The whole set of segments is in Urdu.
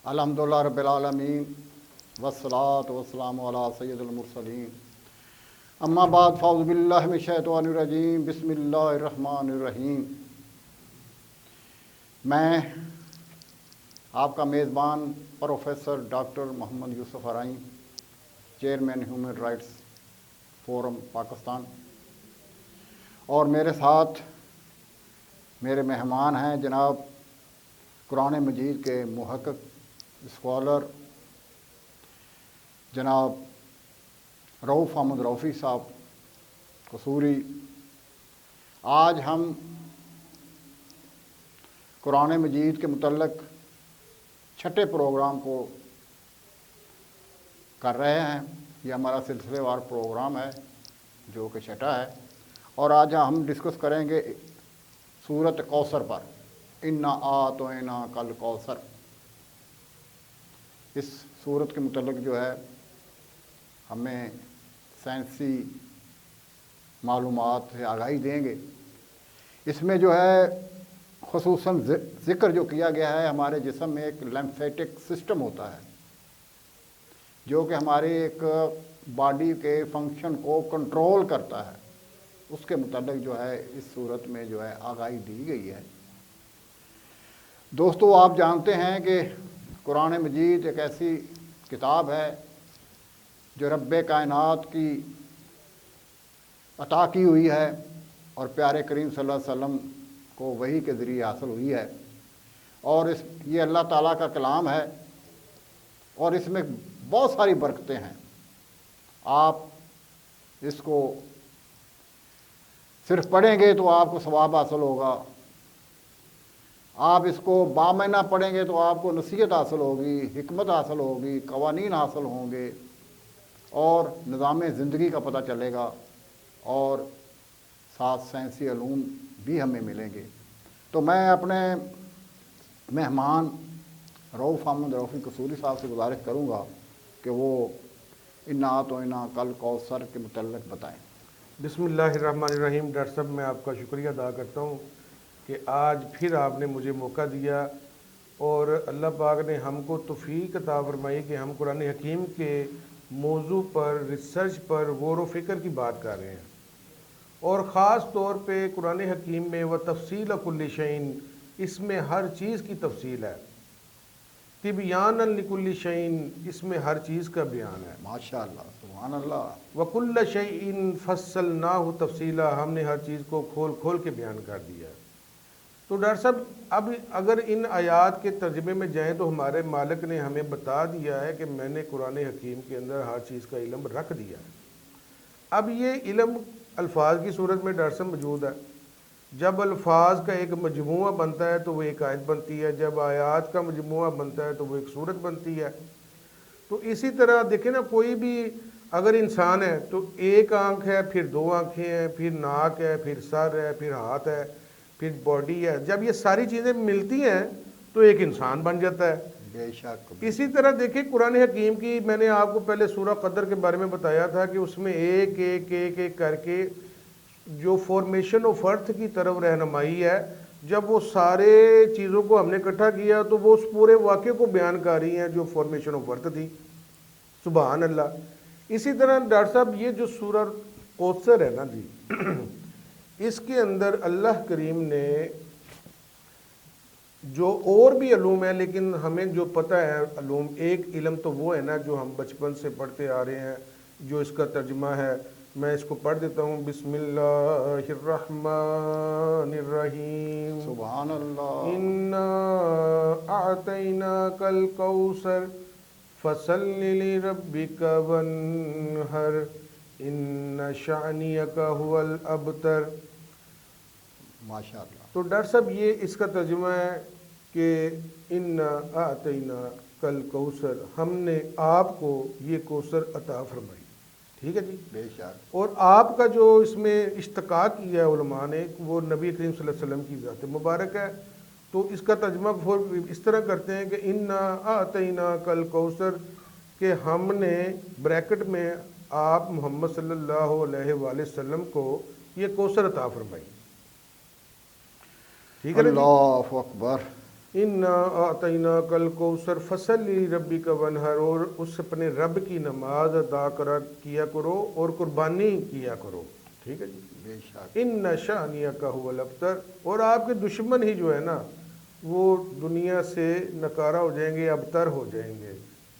الحمدللہ رب العالمین والصلاة والسلام علی سید المرسلین اما بعد فاعوذ باللہ من الشیطان الرجیم بسم اللہ الرحمن الرحیم۔ میں آپ کا میزبان professor doctor Muhammad Yousuf Arain, chairman human rights forum Pakistan, اور میرے ساتھ میرے مہمان ہیں جناب قرآن مجید کے محقق اسکالر جناب رؤوف احمد رؤوفی صاحب قصوری۔ آج ہم قرآن مجید کے متعلق چھٹے پروگرام کو کر رہے ہیں۔ یہ ہمارا سلسلے وار پروگرام ہے جو کہ چھٹا ہے، اور آج ہم ڈسکس کریں گے سورۃ کوثر پر، انا اعطیناک الکوثر۔ اس سورت کے متعلق جو ہے ہمیں سائنسی معلومات سے آگاہی دیں گے۔ اس میں جو ہے خصوصاً ذکر جو کیا گیا ہے، ہمارے جسم میں ایک لیمفیٹک سسٹم ہوتا ہے جو کہ ہماری ایک باڈی کے فنکشن کو کنٹرول کرتا ہے، اس کے متعلق جو ہے اس صورت میں جو ہے آگاہی دی گئی ہے۔ دوستو، آپ جانتے ہیں کہ قرآن مجید ایک ایسی کتاب ہے جو رب کائنات کی عطا کی ہوئی ہے اور پیارے کریم صلی اللہ علیہ وسلم کو وحی کے ذریعے حاصل ہوئی ہے، اور یہ اللہ تعالیٰ کا کلام ہے، اور اس میں بہت ساری برکتیں ہیں۔ آپ اس کو صرف پڑھیں گے تو آپ کو ثواب حاصل ہوگا، آپ اس کو بامعنی پڑھیں گے تو آپ کو نصیحت حاصل ہوگی، حکمت حاصل ہوگی، قوانین حاصل ہوں گے، اور نظام زندگی کا پتہ چلے گا، اور ساتھ سائنسی علوم بھی ہمیں ملیں گے۔ تو میں اپنے مہمان رؤوف احمد رؤوفی قصوری صاحب سے گزارش کروں گا کہ وہ انا اعطیناک الکوثر کے متعلق بتائیں۔ بسم اللہ الرحمن الرحیم۔ ڈاکٹر صاحب، میں آپ کا شکریہ ادا کرتا ہوں کہ آج پھر آپ نے مجھے موقع دیا، اور اللہ پاک نے ہم کو توفیق عطا فرمائی کہ ہم قرآن حکیم کے موضوع پر، ریسرچ پر غور و فکر کی بات کر رہے ہیں، اور خاص طور پہ قرآن حکیم میں وہ تفصیل کل شیء، اس میں ہر چیز کی تفصیل ہے، تبیانا لکل شیء، اس میں ہر چیز کا بیان ہے۔ ماشاءاللہ، سبحان اللہ۔ وَكُلَّ شَيْءٍ فَصَّلْنَاهُ تَفْصِيلًا، ہم نے ہر چیز کو کھول کھول کے بیان کر دیا ہے۔ تو ڈاکٹر صاحب، اب اگر ان آیات کے ترجمے میں جائیں تو ہمارے مالک نے ہمیں بتا دیا ہے کہ میں نے قرآن حکیم کے اندر ہر چیز کا علم رکھ دیا ہے۔ اب یہ علم الفاظ کی صورت میں ڈاکٹر صاحب موجود ہے۔ جب الفاظ کا ایک مجموعہ بنتا ہے تو وہ ایک آیت بنتی ہے، جب آیات کا مجموعہ بنتا ہے تو وہ ایک صورت بنتی ہے۔ تو اسی طرح دیکھیں نا، کوئی بھی اگر انسان ہے تو ایک آنکھ ہے، پھر دو آنکھیں ہیں، پھر ناک ہے، پھر سر ہے، پھر ہاتھ ہے، پھر باڈی ہے۔ جب یہ ساری چیزیں ملتی ہیں تو ایک انسان بن جاتا ہے۔ بے شک۔ اسی طرح دیکھیں قرآن حکیم کی، میں نے آپ کو پہلے سورہ قدر کے بارے میں بتایا تھا کہ اس میں ایک ایک ایک ایک کر کے جو فارمیشن آف ارتھ کی طرف رہنمائی ہے، جب وہ سارے چیزوں کو ہم نے اکٹھا کیا تو وہ اس پورے واقعے کو بیان کر رہی ہیں جو فارمیشن آف ارتھ تھی۔ سبحان اللہ۔ اسی طرح ڈاکٹر صاحب، یہ جو سورہ کوثر ہے نا جی، اس کے اندر اللہ کریم نے جو اور بھی علوم ہے، لیکن ہمیں جو پتہ ہے علوم، ایک علم تو وہ ہے نا جو ہم بچپن سے پڑھتے آ رہے ہیں، جو اس کا ترجمہ ہے۔ میں اس کو پڑھ دیتا ہوں۔ بسم اللہ الرحمن الرحیم۔ سبحان اللہ۔ انا اعطیناک الکوثر فصل لربک وانحر ان شانئک هو الابتر۔ ماشاءاللہ۔ تو ڈاکٹر صاحب، یہ اس کا ترجمہ ہے کہ انا اعطیناک الکوثر، ہم نے آپ کو یہ کوثر عطا فرمائی۔ ٹھیک ہے جی۔ بے شک۔ اور آپ کا جو اس میں اشتقاق کیا ہے علماء نے، وہ نبی کریم صلی اللہ علیہ وسلم کی ذات مبارک ہے۔ تو اس کا ترجمہ اس طرح کرتے ہیں کہ انا اعطیناک الکوثر، کہ ہم نے بریکٹ میں آپ محمد صلی اللہ علیہ وآلہ وسلم کو یہ کوثر عطا فرمائی۔ ٹھیک ہے نا جی؟ اللہ اکبر۔ انا اعطینا کل کوثر فصلی ربی کا ونہر، اور اس اپنے رب کی نماز ادا کیا کرو اور قربانی کیا کرو، ٹھیک ہے جی۔ بے شک ان شانیہ کا هو الابتر، اور آپ کے دشمن ہی جو ہے نا وہ دنیا سے نکارہ ہو جائیں گے، ابتر ہو جائیں گے،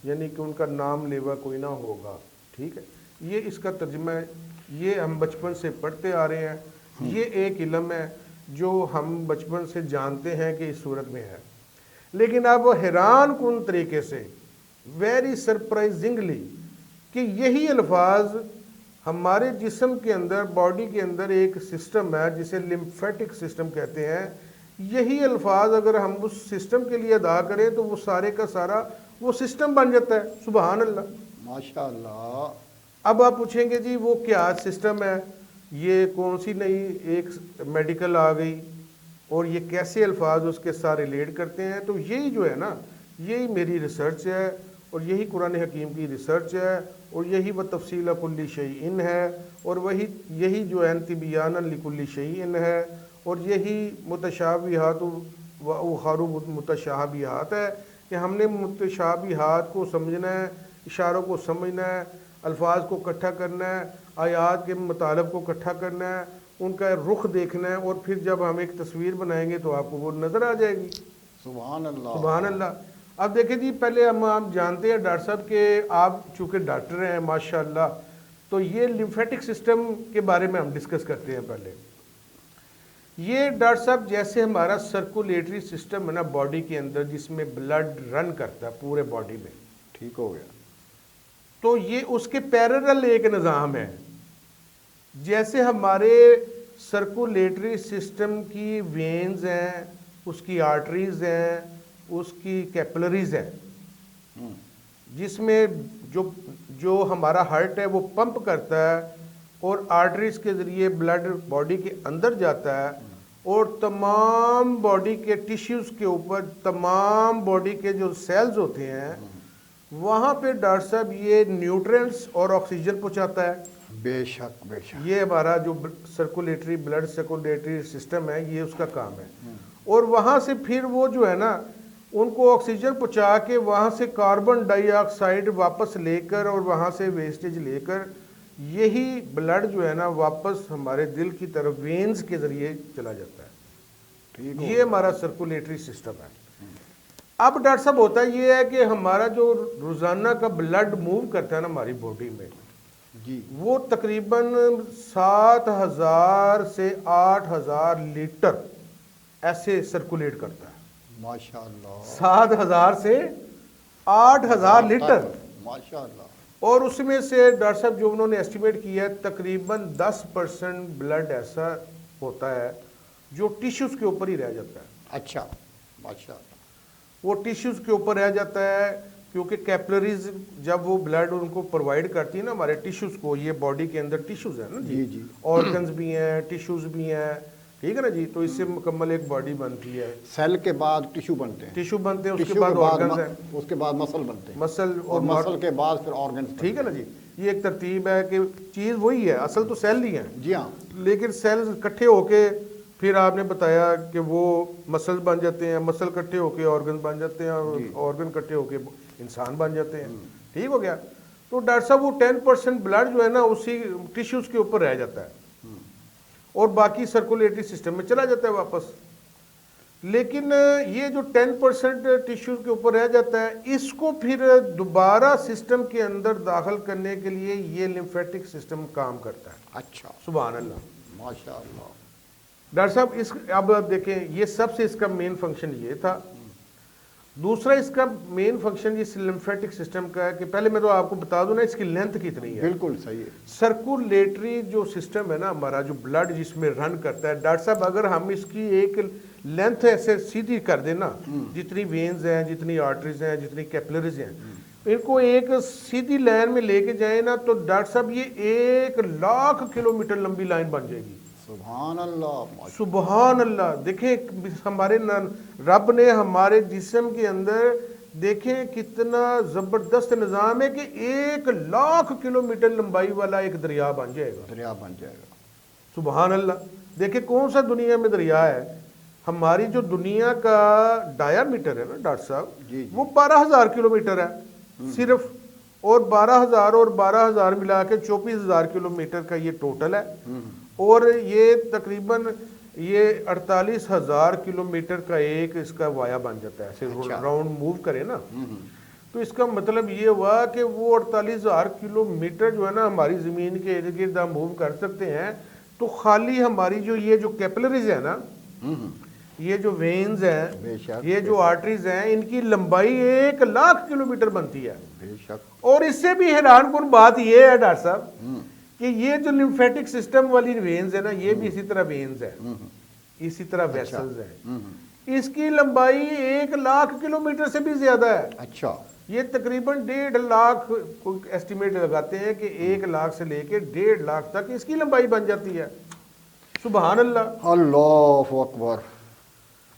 یعنی کہ ان کا نام لیوا کوئی نہ ہوگا، ٹھیک ہے۔ یہ اس کا ترجمہ ہے، یہ ہم بچپن سے پڑھتے آ رہے ہیں، یہ ایک علم ہے جو ہم بچپن سے جانتے ہیں کہ اس صورت میں ہے، لیکن اب حیران کن طریقے سے، ویری سرپرائزنگلی، کہ یہی الفاظ ہمارے جسم کے اندر، باڈی کے اندر ایک سسٹم ہے جسے لمفیٹک سسٹم کہتے ہیں، یہی الفاظ اگر ہم اس سسٹم کے لیے ادا کریں تو وہ سارے کا سارا وہ سسٹم بن جاتا ہے، سبحان اللہ۔ ماشاء اللہ۔ اب آپ پوچھیں گے جی وہ کیا سسٹم ہے، یہ کون سی نئی ایک میڈیکل آ گئی اور یہ کیسے الفاظ اس کے ساتھ ریلیٹ کرتے ہیں؟ تو یہی جو ہے نا، یہی میری ریسرچ ہے اور یہی قرآن حکیم کی ریسرچ ہے اور یہی وہ تفصیل کل شیء ہے، اور یہی جو ہے تبیانا لکل شیء ہے، اور یہی متشابہات و اخر متشابہات ہے کہ ہم نے متشابہات کو سمجھنا ہے، اشاروں کو سمجھنا ہے، الفاظ کو اکٹھا کرنا ہے، آیات کے مطالب کو اکٹھا کرنا ہے، ان کا رخ دیکھنا ہے، اور پھر جب ہم ایک تصویر بنائیں گے تو آپ کو وہ نظر آ جائے گی۔ سبحان اللہ۔ سبحان اللہ۔ اب دیکھیں جی، پہلے ہم آپ جانتے ہیں ڈاکٹر صاحب کہ آپ چونکہ ڈاکٹر ہیں ماشاءاللہ، تو یہ لمفیٹک سسٹم کے بارے میں ہم ڈسکس کرتے ہیں پہلے۔ یہ ڈاکٹر صاحب جیسے ہمارا سرکولیٹری سسٹم ہے نا باڈی کے اندر، جس میں بلڈ رن کرتا ہے پورے باڈی میں، ٹھیک ہو گیا۔ تو یہ اس کے پیرلل ایک نظام ہے، جیسے ہمارے سرکولیٹری سسٹم کی وینز ہیں، اس کی آرٹریز ہیں، اس کی کیپلریز ہیں، جس میں جو ہمارا ہارٹ ہے وہ پمپ کرتا ہے اور آرٹریز کے ذریعے بلڈ باڈی کے اندر جاتا ہے، اور تمام باڈی کے ٹیشوز کے اوپر، تمام باڈی کے جو سیلز ہوتے ہیں وہاں پہ ڈاکٹر صاحب یہ نیوٹرینٹس اور آکسیجن پہنچاتا ہے۔ بے شک بے شک۔ یہ ہمارا جو سرکولیٹری بلڈ سرکولیٹری سسٹم ہے، یہ اس کا کام ہے، اور وہاں سے پھر وہ جو ہے نا ان کو آکسیجن پہنچا کے وہاں سے کاربن ڈائی آکسائڈ واپس لے کر اور وہاں سے ویسٹیج لے کر یہی بلڈ جو ہے نا واپس ہمارے دل کی طرف وینز کے ذریعے چلا جاتا ہے۔ ٹھیک یہ ہمارا سرکولیٹری سسٹم ہے۔ اب ڈاکٹر صاحب ہوتا یہ ہے کہ ہمارا جو روزانہ کا بلڈ موو کرتا ہے نا ہماری باڈی میں، جی، وہ تقریباً 7,000 سے 8,000 لیٹر ایسے سرکولیٹ کرتا ہے۔ ماشاء اللہ۔ 7,000 سے 8,000 لیٹر، ماشاء اللہ۔ اور اس میں سے ڈاکٹر صاحب جو انہوں نے ایسٹیمیٹ کیا ہے تقریباً 10% بلڈ ایسا ہوتا ہے جو ٹیشوز کے اوپر ہی رہ جاتا ہے۔ اچھا، ماشاء اللہ۔ وہ ٹیشوز کے اوپر رہ جاتا ہے کیونکہ کیپلریز جب وہ بلڈ ان کو پرووائڈ کرتی ہے نا ہمارے ٹیشوز کو، یہ باڈی کے اندر ٹیشوز ہیں نا جی جی۔ آرگنز بھی ہیں، ٹیشوز بھی ہیں، ٹھیک ہے نا جی، تو اس سے مکمل ایک باڈی بنتی ہے۔ سیل کے بعد ٹیشو بنتے ہیں، ٹیشو بنتے ہیں، اس کے ٹیشو بعد آرگنز ہیں، اس کے بعد مسل بنتے ہیں، مسل اور مسل کے بعد پھر آرگنز۔ ٹھیک ہے نا جی، یہ ایک ترتیب ہے کہ چیز وہی ہے، اصل تو سیل ہی ہیں، جی ہاں۔ لیکن سیلز اکٹھے ہو کے پھر آپ نے بتایا کہ وہ مسل بن جاتے ہیں، مسل اکٹھے ہو کے آرگن بن جاتے ہیں، اور آرگن اکٹھے ہو کے انسان بن جاتے ہیں، ٹھیک ہو گیا۔ تو ڈاکٹر صاحب وہ 10% بلڈ جو ہے نا اسی ٹیشوز کے اوپر رہ جاتا ہے اور باقی سرکولیٹری سسٹم میں چلا جاتا ہے واپس۔ لیکن یہ جو 10% ٹیشوز کے اوپر رہ جاتا ہے، اس کو پھر دوبارہ سسٹم کے اندر داخل کرنے کے لیے یہ لمفیٹک سسٹم کام کرتا ہے۔ اچھا، سبحان اللہ۔ ماشاء اللہ۔ ڈاکٹر صاحب اب آپ دیکھیں، یہ سب سے اس کا مین فنکشن یہ تھا۔ دوسرا اس کا مین فنکشن اس لمفیٹک سسٹم کا ہے کہ پہلے میں تو آپ کو بتا دوں نا اس کی لینتھ کتنی ہے۔ بالکل صحیح ہے۔ سرکولیٹری جو سسٹم ہے نا ہمارا، جو بلڈ جس میں رن کرتا ہے، ڈاکٹر صاحب اگر ہم اس کی ایک لینتھ ایسے سیدھی کر دیں نا، جتنی وینز ہیں، جتنی آرٹریز ہیں، جتنی کیپلریز ہیں، ان کو ایک سیدھی لائن میں لے کے جائیں نا تو ڈاکٹر صاحب یہ 1,00,000 کلومیٹر لمبی لائن بن جائے گی۔ سبحان اللہ۔ سبحان اللہ۔ دیکھیں ہمارے رب نے ہمارے جسم کے اندر دیکھیں کتنا زبردست نظام ہے کہ 1,00,000 کلومیٹر لمبائی والا ایک دریا بن جائے گا، دریا بن جائے گا۔ سبحان اللہ۔ دیکھیں کون سا دنیا میں دریا ہے، ہماری جو دنیا کا ڈایا میٹر ہے نا ڈاکٹر صاحب، جی جی وہ 12,000 کلومیٹر ہے صرف، اور 12,000 اور 12,000 ملا کے 24,000 کلومیٹر کا یہ ٹوٹل ہے، اور یہ تقریباً یہ 48,000 کلومیٹر کا ایک اس کا وایا بن جاتا ہے، ایسے راؤنڈ موو کرے نا، تو اس کا مطلب یہ ہوا کہ وہ 48,000 کلومیٹر جو ہے نا ہماری زمین کے ارد گرد ہم موو کر سکتے ہیں، تو خالی ہماری جو یہ جو کیپلریز ہے نا، یہ جو وینز ہیں، بے شک یہ جو آرٹریز ہیں، ان کی لمبائی 1,00,000 کلومیٹر بنتی ہے، بے شک اور اس سے بھی حیران کن بات یہ ہے ڈاکٹر صاحب کہ یہ جو لمفیٹک سسٹم والی وینز ہے نا، یہ بھی اسی طرح وینز ہیں، اسی طرح ویسلز ہیں، اس کی لمبائی 1,00,000 کلومیٹر سے بھی زیادہ ہے۔ اچھا، یہ تقریباً 1,50,000 کو ایسٹیمیٹ لگاتے ہیں کہ 1,00,000 سے لے کے 1,50,000 تک اس کی لمبائی بن جاتی ہے۔ سبحان اللہ، اللہ اکبر۔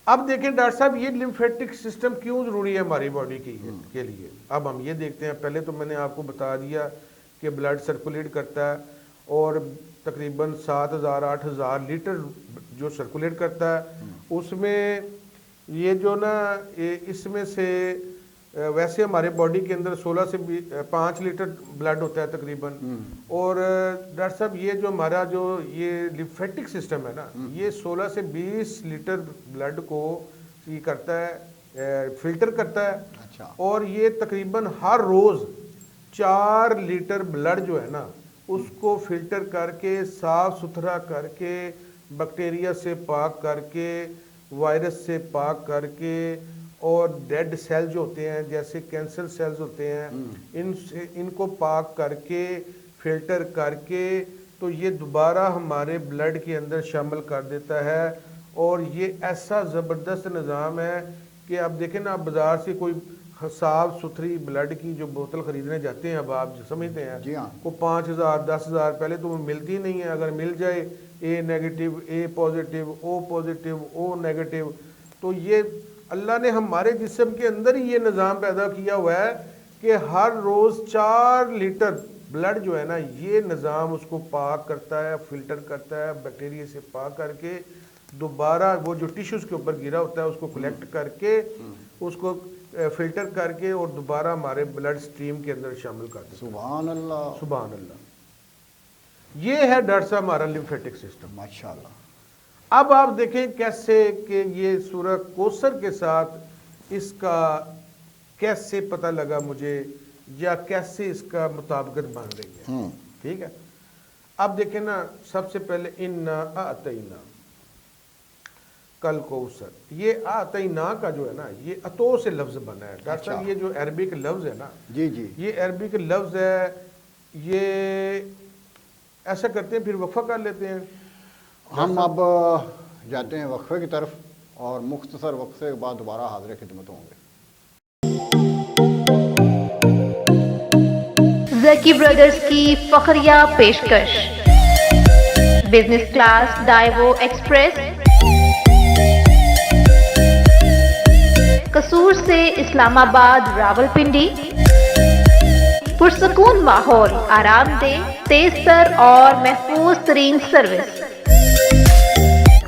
اب دیکھیں ڈاکٹر صاحب یہ لمفیٹک سسٹم کیوں ضروری ہے ہماری باڈی کے لیے، اب ہم یہ دیکھتے ہیں، پہلے تو میں نے آپ کو بتا دیا کہ بلڈ سرکولیٹ کرتا ہے، اور تقریباً 7,000-8,000 لیٹر جو سرکولیٹ کرتا ہے، اس میں یہ جو نا اس میں سے ویسے ہمارے باڈی کے اندر 16 سے 5 لیٹر بلڈ ہوتا ہے تقریباً، اور ڈاکٹر صاحب یہ جو ہمارا جو یہ لمفیٹک سسٹم ہے نا، یہ 16 سے 20 لیٹر بلڈ کو یہ کرتا ہے، فلٹر کرتا ہے، اچھا، اور یہ تقریباً ہر روز 4 لیٹر بلڈ جو ہے نا اس کو فلٹر کر کے صاف ستھرا کر کے بیکٹیریا سے پاک کر کے وائرس سے پاک کر کے اور ڈیڈ سیل جو ہوتے ہیں جیسے کینسر سیلز ہوتے ہیں ان کو پاک کر کے فلٹر کر کے تو یہ دوبارہ ہمارے بلڈ کے اندر شامل کر دیتا ہے، اور یہ ایسا زبردست نظام ہے کہ اب دیکھیں نا، آپ بازار سے کوئی صاف ستھری بلڈ کی جو بوتل خریدنے جاتے ہیں، اب آپ سمجھتے ہیں جی ہاں، وہ 5,000 10,000 پہلے تو وہ ملتی نہیں ہے، اگر مل جائے a negative a positive O positive O negative, تو یہ اللہ نے ہمارے جسم کے اندر ہی یہ نظام پیدا کیا ہوا ہے کہ ہر روز 4 لیٹر بلڈ جو ہے نا یہ نظام اس کو پاک کرتا ہے، فلٹر کرتا ہے، بیکٹیریا سے پاک کر کے دوبارہ وہ جو ٹیشوز کے اوپر گرا ہوتا ہے اس کو کلیکٹ کر کے اس کو فلٹر کر کے اور دوبارہ ہمارے بلڈ سٹریم کے اندر شامل کر دیتا ہے۔ سبحان اللہ، سبحان اللہ، یہ ہے ڈاکٹر صاحب ہمارا لمفیٹک سسٹم۔ ماشاء اللہ۔ اب آپ دیکھیں کیسے کہ یہ سورہ کوثر کے ساتھ اس کا کیسے پتہ لگا مجھے، یا کیسے اس کا مطابقت بن رہی ہے، ٹھیک ہے۔ اب دیکھیں نا، سب سے پہلے انا اعطینا کل کوثر، یہ اعطینا کا جو ہے نا یہ عطو سے لفظ بنا ہے ڈاکٹر صاحب، یہ جو عربک لفظ ہے نا، جی جی، یہ عربک لفظ ہے، یہ ایسا کرتے ہیں پھر وقفہ کر لیتے ہیں۔ ہم اب جاتے ہیں وقفے کی طرف، اور مختصر وقفے کے بعد دوبارہ حاضر خدمت ہوں گے۔ زکی برادرز کی فخریہ پیشکش، بزنس کلاس ڈائیو ایکسپریس، قصور سے اسلام آباد راولپنڈی، پرسکون ماحول، آرام دہ، تیز تر اور محفوظ ترین سروس،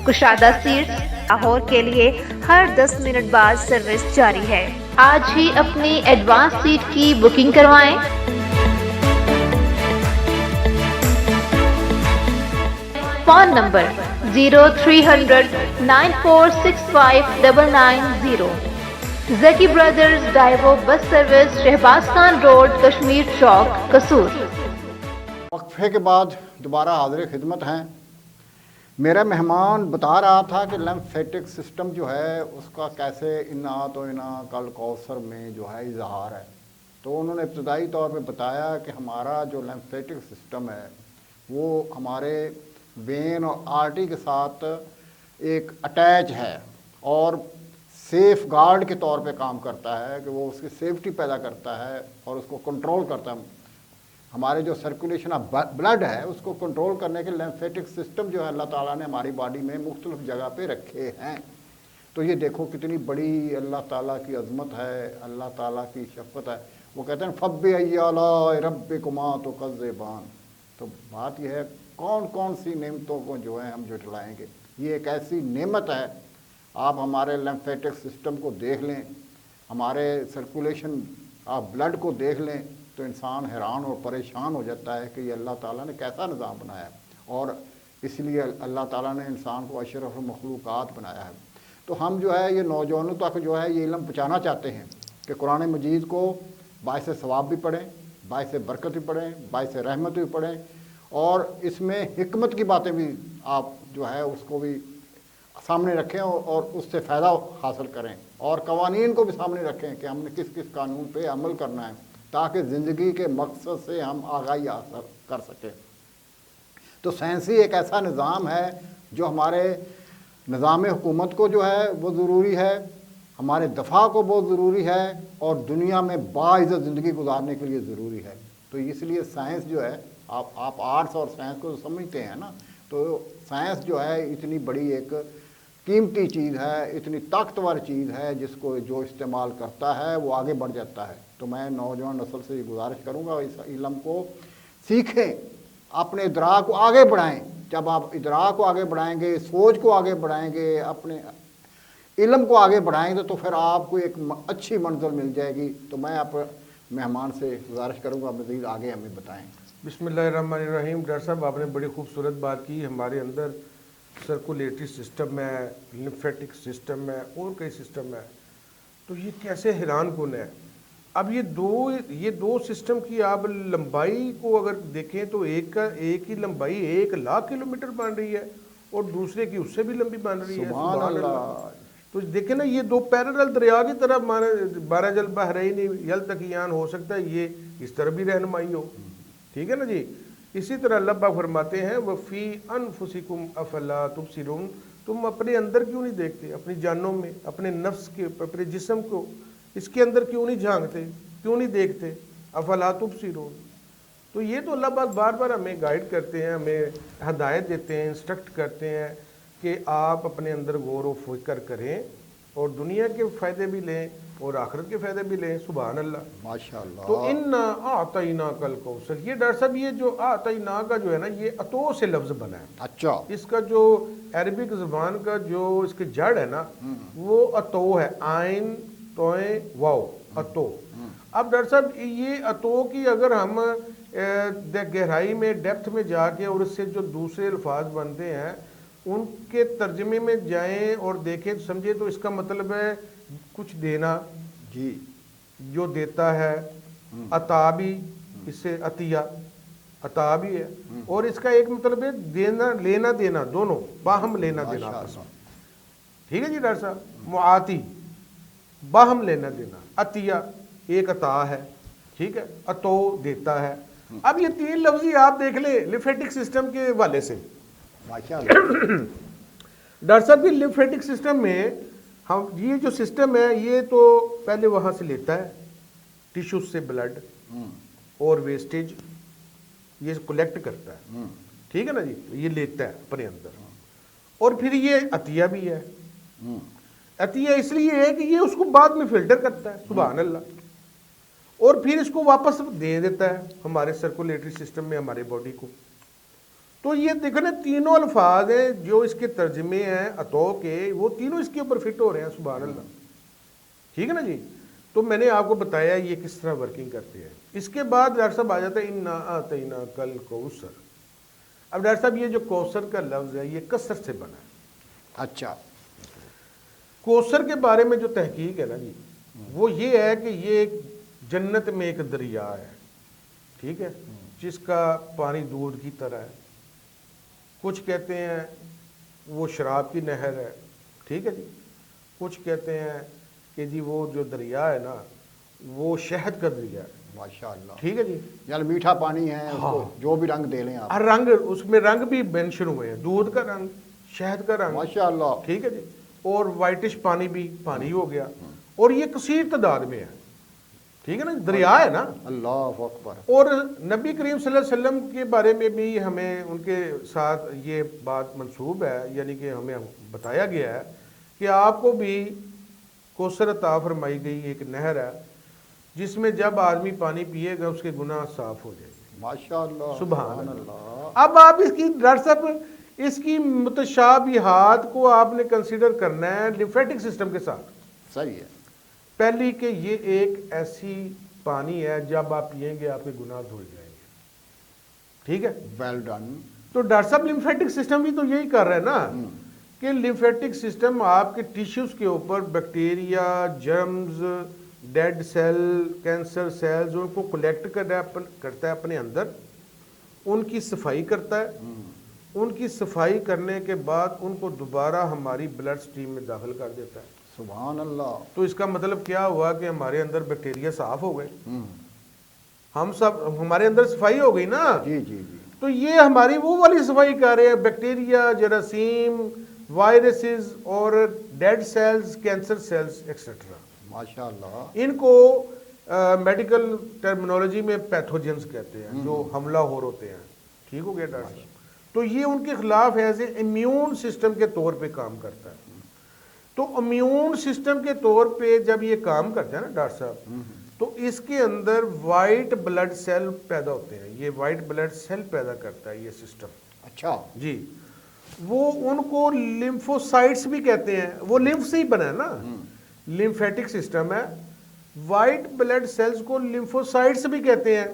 کشادہ سیٹس، لاہور کے لیے ہر 10 منٹ بعد سروس جاری ہے۔ آج ہی اپنی ایڈوانس سیٹ کی بکنگ کروائیں۔ Phone number 0300 9465 990۔ Zaki brothers Daewoo bus service, Shahbaz Khan road, Kashmir Chowk, Kasur. وقفے کے بعد دوبارہ حاضر خدمت ہیں۔ میرا مہمان بتا رہا تھا کہ لمفیٹک سسٹم جو ہے اس کا کیسے انا تو انا کل کوثر میں جو ہے اظہار ہے، تو انہوں نے ابتدائی طور پہ بتایا کہ ہمارا جو لمفیٹک سسٹم ہے وہ ہمارے وین اور آرٹری کے ساتھ ایک اٹیچ ہے، اور سیف گارڈ کے طور پہ کام کرتا ہے کہ وہ اس کی سیفٹی پیدا کرتا ہے اور اس کو کنٹرول کرتا ہے۔ ہمارے جو سرکولیشن آف بلڈ ہے اس کو کنٹرول کرنے کے لمفیٹک سسٹم جو ہے اللہ تعالیٰ نے ہماری باڈی میں مختلف جگہ پہ رکھے ہیں۔ تو یہ دیکھو کتنی بڑی اللہ تعالیٰ کی عظمت ہے، اللہ تعالیٰ کی شفقت ہے۔ وہ کہتے ہیں فَبِّأَيِّ آلَاءِ رَبِّكُمَا تُكَذِّبَانِ، تو بات یہ ہے کون کون سی نعمتوں کو جو ہے ہم جھٹلائیں گے۔ یہ ایک ایسی نعمت ہے آپ ہمارے لیمفیٹک سسٹم کو دیکھ لیں، ہمارے سرکولیشن آف بلڈ کو دیکھ لیں تو انسان حیران اور پریشان ہو جاتا ہے کہ یہ اللہ تعالیٰ نے کیسا نظام بنایا ہے، اور اس لیے اللہ تعالیٰ نے انسان کو اشرف المخلوقات بنایا ہے۔ تو ہم جو ہے یہ نوجوانوں تک جو ہے یہ علم پہنچانا چاہتے ہیں کہ قرآن مجید کو باعث ثواب بھی پڑھیں، باعث برکت بھی پڑھیں، باعث رحمت بھی پڑھیں، اور اس میں حکمت کی باتیں بھی آپ جو ہے اس کو بھی سامنے رکھیں اور اس سے فائدہ حاصل کریں، اور قوانین کو بھی سامنے رکھیں کہ ہم نے کس کس قانون پہ عمل کرنا ہے تاکہ زندگی کے مقصد سے ہم آگاہی حاصل کر سکیں۔ تو سائنسی ایک ایسا نظام ہے جو ہمارے نظام حکومت کو جو ہے وہ ضروری ہے، ہمارے دفاع کو بہت ضروری ہے، اور دنیا میں باعزت زندگی گزارنے کے لیے ضروری ہے۔ تو اس لیے سائنس جو ہے، آپ آرٹس اور سائنس کو سمجھتے ہیں نا، تو سائنس جو ہے اتنی بڑی ایک قیمتی چیز ہے، اتنی طاقتور چیز ہے، جس کو جو استعمال کرتا ہے وہ آگے بڑھ جاتا ہے۔ تو میں نوجوان نسل سے یہ گزارش کروں گا اس علم کو سیکھیں، اپنے ادراک کو آگے بڑھائیں۔ جب آپ ادراک کو آگے بڑھائیں گے، سوچ کو آگے بڑھائیں گے، اپنے علم کو آگے بڑھائیں گے تو پھر آپ کو ایک اچھی منزل مل جائے گی۔ تو میں آپ مہمان سے گزارش کروں گا مزید آگے ہمیں بتائیں۔ بسم اللہ الرحمن الرحیم۔ ڈاکٹر صاحب آپ نے بڑی خوبصورت بات کی، ہمارے اندر سرکولیٹری سسٹم ہے، لمفیٹک سسٹم ہے، اور کئی سسٹم ہے، تو یہ کیسے حیران کن ہے۔ اب یہ دو سسٹم کی آپ لمبائی کو اگر دیکھیں تو ایک ہی لمبائی 1,00,000 کلومیٹر بن رہی ہے اور دوسرے کی اس سے بھی لمبی بن رہی ہے۔ سبحان اللہ۔ تو دیکھیں نا، یہ دو پیرالل دریا کی طرح مرج البحرین یلتقیان ہو سکتا ہے، یہ اس طرح بھی رہنمائی ہو، ٹھیک ہے نا جی۔ اسی طرح اللہ پاک فرماتے ہیں وَفِي أَنفُسِكُمْ أَفَلَا تُبْصِرُونَ، تم اپنے اندر کیوں نہیں دیکھتے، اپنی جانوں میں، اپنے نفس کے، اپنے جسم کو، اس کے اندر کیوں نہیں جھانکتے، کیوں نہیں دیکھتے، افلا تبصرون۔ تو یہ تو اللہ پاک بار بار ہمیں گائیڈ کرتے ہیں، ہمیں ہدایت دیتے ہیں، انسٹرکٹ کرتے ہیں کہ آپ اپنے اندر غور و فکر کریں اور دنیا کے فائدے بھی لیں اور آخرت کے فائدے بھی لیں۔ سبحان اللہ، ماشاءاللہ۔ تو اِنَّا أَعْطَيْنَاكَ الْكَوْثَرَ، یہ ڈاکٹر صاحب یہ جو اعطینا کا جو ہے نا، یہ عطو سے لفظ بنا ہے۔ اچھا، اس کا جو عربک زبان کا جو اس کی جڑ ہے نا، وہ عطو ہے، عین توئیں واو، عطو۔ اب ڈاکٹر صاحب یہ عطو کی اگر ہم گہرائی میں، ڈیپتھ میں جا کے، اور اس سے جو دوسرے الفاظ بنتے ہیں ان کے ترجمے میں جائیں اور دیکھیں تو سمجھے، تو اس کا مطلب ہے کچھ دینا، جی، جو دیتا ہے، عطا بھی، اس سے عطیہ عطا بھی ہے، اور اس کا ایک مطلب ہے دینا، لینا دینا، دونوں باہم لینا دینا آپس میں، ٹھیک ہے جی ڈاکٹر صاحب۔ معاتی، باہم لینا دینا، عطیہ ایک عطا ہے، ٹھیک ہے، عطو دیتا ہے۔ اب یہ تین لفظی آپ دیکھ لیں لیمفیٹک سسٹم کے حوالے سے، ماشاءاللہ۔ ڈاکٹر صاحب کی لیمفیٹک سسٹم میں ہم یہ جو سسٹم ہے یہ تو پہلے وہاں سے لیتا ہے ٹیشوز سے بلڈ اور ویسٹیج، یہ کلیکٹ کرتا ہے، ٹھیک ہے نا جی، یہ لیتا ہے اپنے اندر، اور پھر یہ عطیہ بھی ہے۔ عطیہ اس لیے ہے کہ یہ اس کو بعد میں فلٹر کرتا ہے، سبحان اللہ، اور پھر اس کو واپس دے دیتا ہے ہمارے سرکولیٹری سسٹم میں، ہمارے باڈی کو۔ تو یہ دیکھو نا، تینوں الفاظ ہیں جو اس کے ترجمے ہیں عطو کے، وہ تینوں اس کے اوپر فٹ ہو رہے ہیں، سبحان اللہ، ٹھیک ہے نا جی۔ تو میں نے آپ کو بتایا یہ کس طرح ورکنگ کرتے ہیں۔ اس کے بعد ڈاکٹر صاحب آ جاتا ہے اِنَّا أَعْطَيْنَاكَ الْكَوْثَرَ۔ اب ڈاکٹر صاحب یہ جو کوثر کا لفظ ہے یہ کثر سے بنا ہے۔ اچھا، کوثر کے بارے میں جو تحقیق ہے نا جی، وہ یہ ہے کہ یہ ایک جنت میں ایک دریا ہے، ٹھیک ہے، جس کا پانی دودھ کی طرح ہے۔ کچھ کہتے ہیں وہ شراب کی نہر ہے، ٹھیک ہے جی، کچھ کہتے ہیں کہ جی وہ جو دریا ہے نا وہ شہد کا دریا ہے، ماشاءاللہ، ٹھیک ہے جی، یعنی میٹھا پانی ہے، اس کو جو بھی رنگ دے لیں آپ، ہر رنگ اس میں رنگ بھی مینشن ہوئے ہیں، دودھ کا رنگ، شہد کا رنگ، ماشاءاللہ، ٹھیک ہے جی، اور وائٹش پانی بھی پانی ہو گیا، اور یہ کثیر تعداد میں ہے، ٹھیک ہے نا، دریا ہے نا۔ اللہ اکبر۔ اور نبی کریم صلی اللہ علیہ وسلم کے بارے میں بھی ہمیں ان کے ساتھ یہ بات منسوب ہے، یعنی کہ ہمیں بتایا گیا ہے کہ آپ کو بھی کوثر عطا فرمائی گئی ایک نہر ہے جس میں جب آدمی پانی پیے گا اس کے گناہ صاف ہو جائیں گے، ماشاءاللہ، سبحان اللہ۔ اب آپ اس کی ڈاکٹر صاحب اس کی متشابہات کو آپ نے کنسیڈر کرنا ہے لیمفیٹک سسٹم کے ساتھ. صحیح ہے. پہلی کہ یہ ایک ایسی پانی ہے جب آپ پئیں گے آپ کے گناہ دھل جائیں گے. ٹھیک ہے. Well done. تو ڈاکٹر صاحب لیمفیٹک سسٹم بھی تو یہی کر رہا ہے نا کہ لیمفیٹک سسٹم آپ کے ٹیشوز کے اوپر bacteria, germs, dead cell, cancer cells ان کو کلیکٹ کرتا ہے اپنے اندر، ان کی صفائی کرتا ہے. ان کی صفائی کرنے کے بعد ان کو دوبارہ ہماری بلڈ سٹریم میں داخل کر دیتا ہے. سبحان اللہ. تو اس کا مطلب کیا ہوا کہ ہمارے اندر بیکٹیریا صاف ہو گئے، ہم سب ہمارے اندر صفائی ہو گئی نا. جی جی جی. تو یہ ہماری وہ والی صفائی کر رہے ہیں، بیکٹیریا، جراثیم، وائرسز اور dead cells, cancer cells etcetera. ماشاء اللہ. ان کو میڈیکل ٹرمینالوجی میں پیتھوجنز کہتے ہیں جو حملہ ہور ہوتے ہیں. ٹھیک ہو گیا ڈاکٹر صاحب. تو یہ ان کے خلاف ایز اے امیون سسٹم کے طور پہ کام کرتا ہے. تو امیون سسٹم کے طور پہ جب یہ کام کرتا ہے نا ڈاکٹر صاحب، تو اس کے اندر وائٹ بلڈ سیل پیدا ہوتے ہیں. یہ وائٹ بلڈ سیل پیدا کرتا ہے یہ سسٹم. اچھا جی. وہ ان کو لیمفوسائٹس بھی کہتے ہیں، وہ لیمف سے ہی بنا ہے نا، لیمفیٹک سسٹم ہے. وائٹ بلڈ سیلز کو لیمفوسائٹس بھی کہتے ہیں.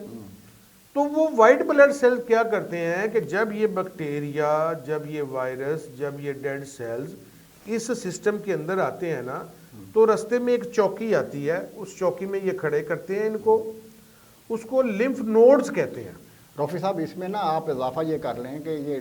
تو وہ وائٹ بلڈ سیل کیا کرتے ہیں کہ جب یہ بیکٹیریا، جب یہ وائرس، جب یہ ڈیڈ سیلز اس سسٹم کے اندر آتے ہیں نا، تو رستے میں ایک چوکی آتی ہے، اس چوکی میں یہ کھڑے کرتے ہیں ان کو، اس کو لمف نوڈز کہتے ہیں. رفیع صاحب اس میں نا آپ اضافہ یہ کر لیں کہ یہ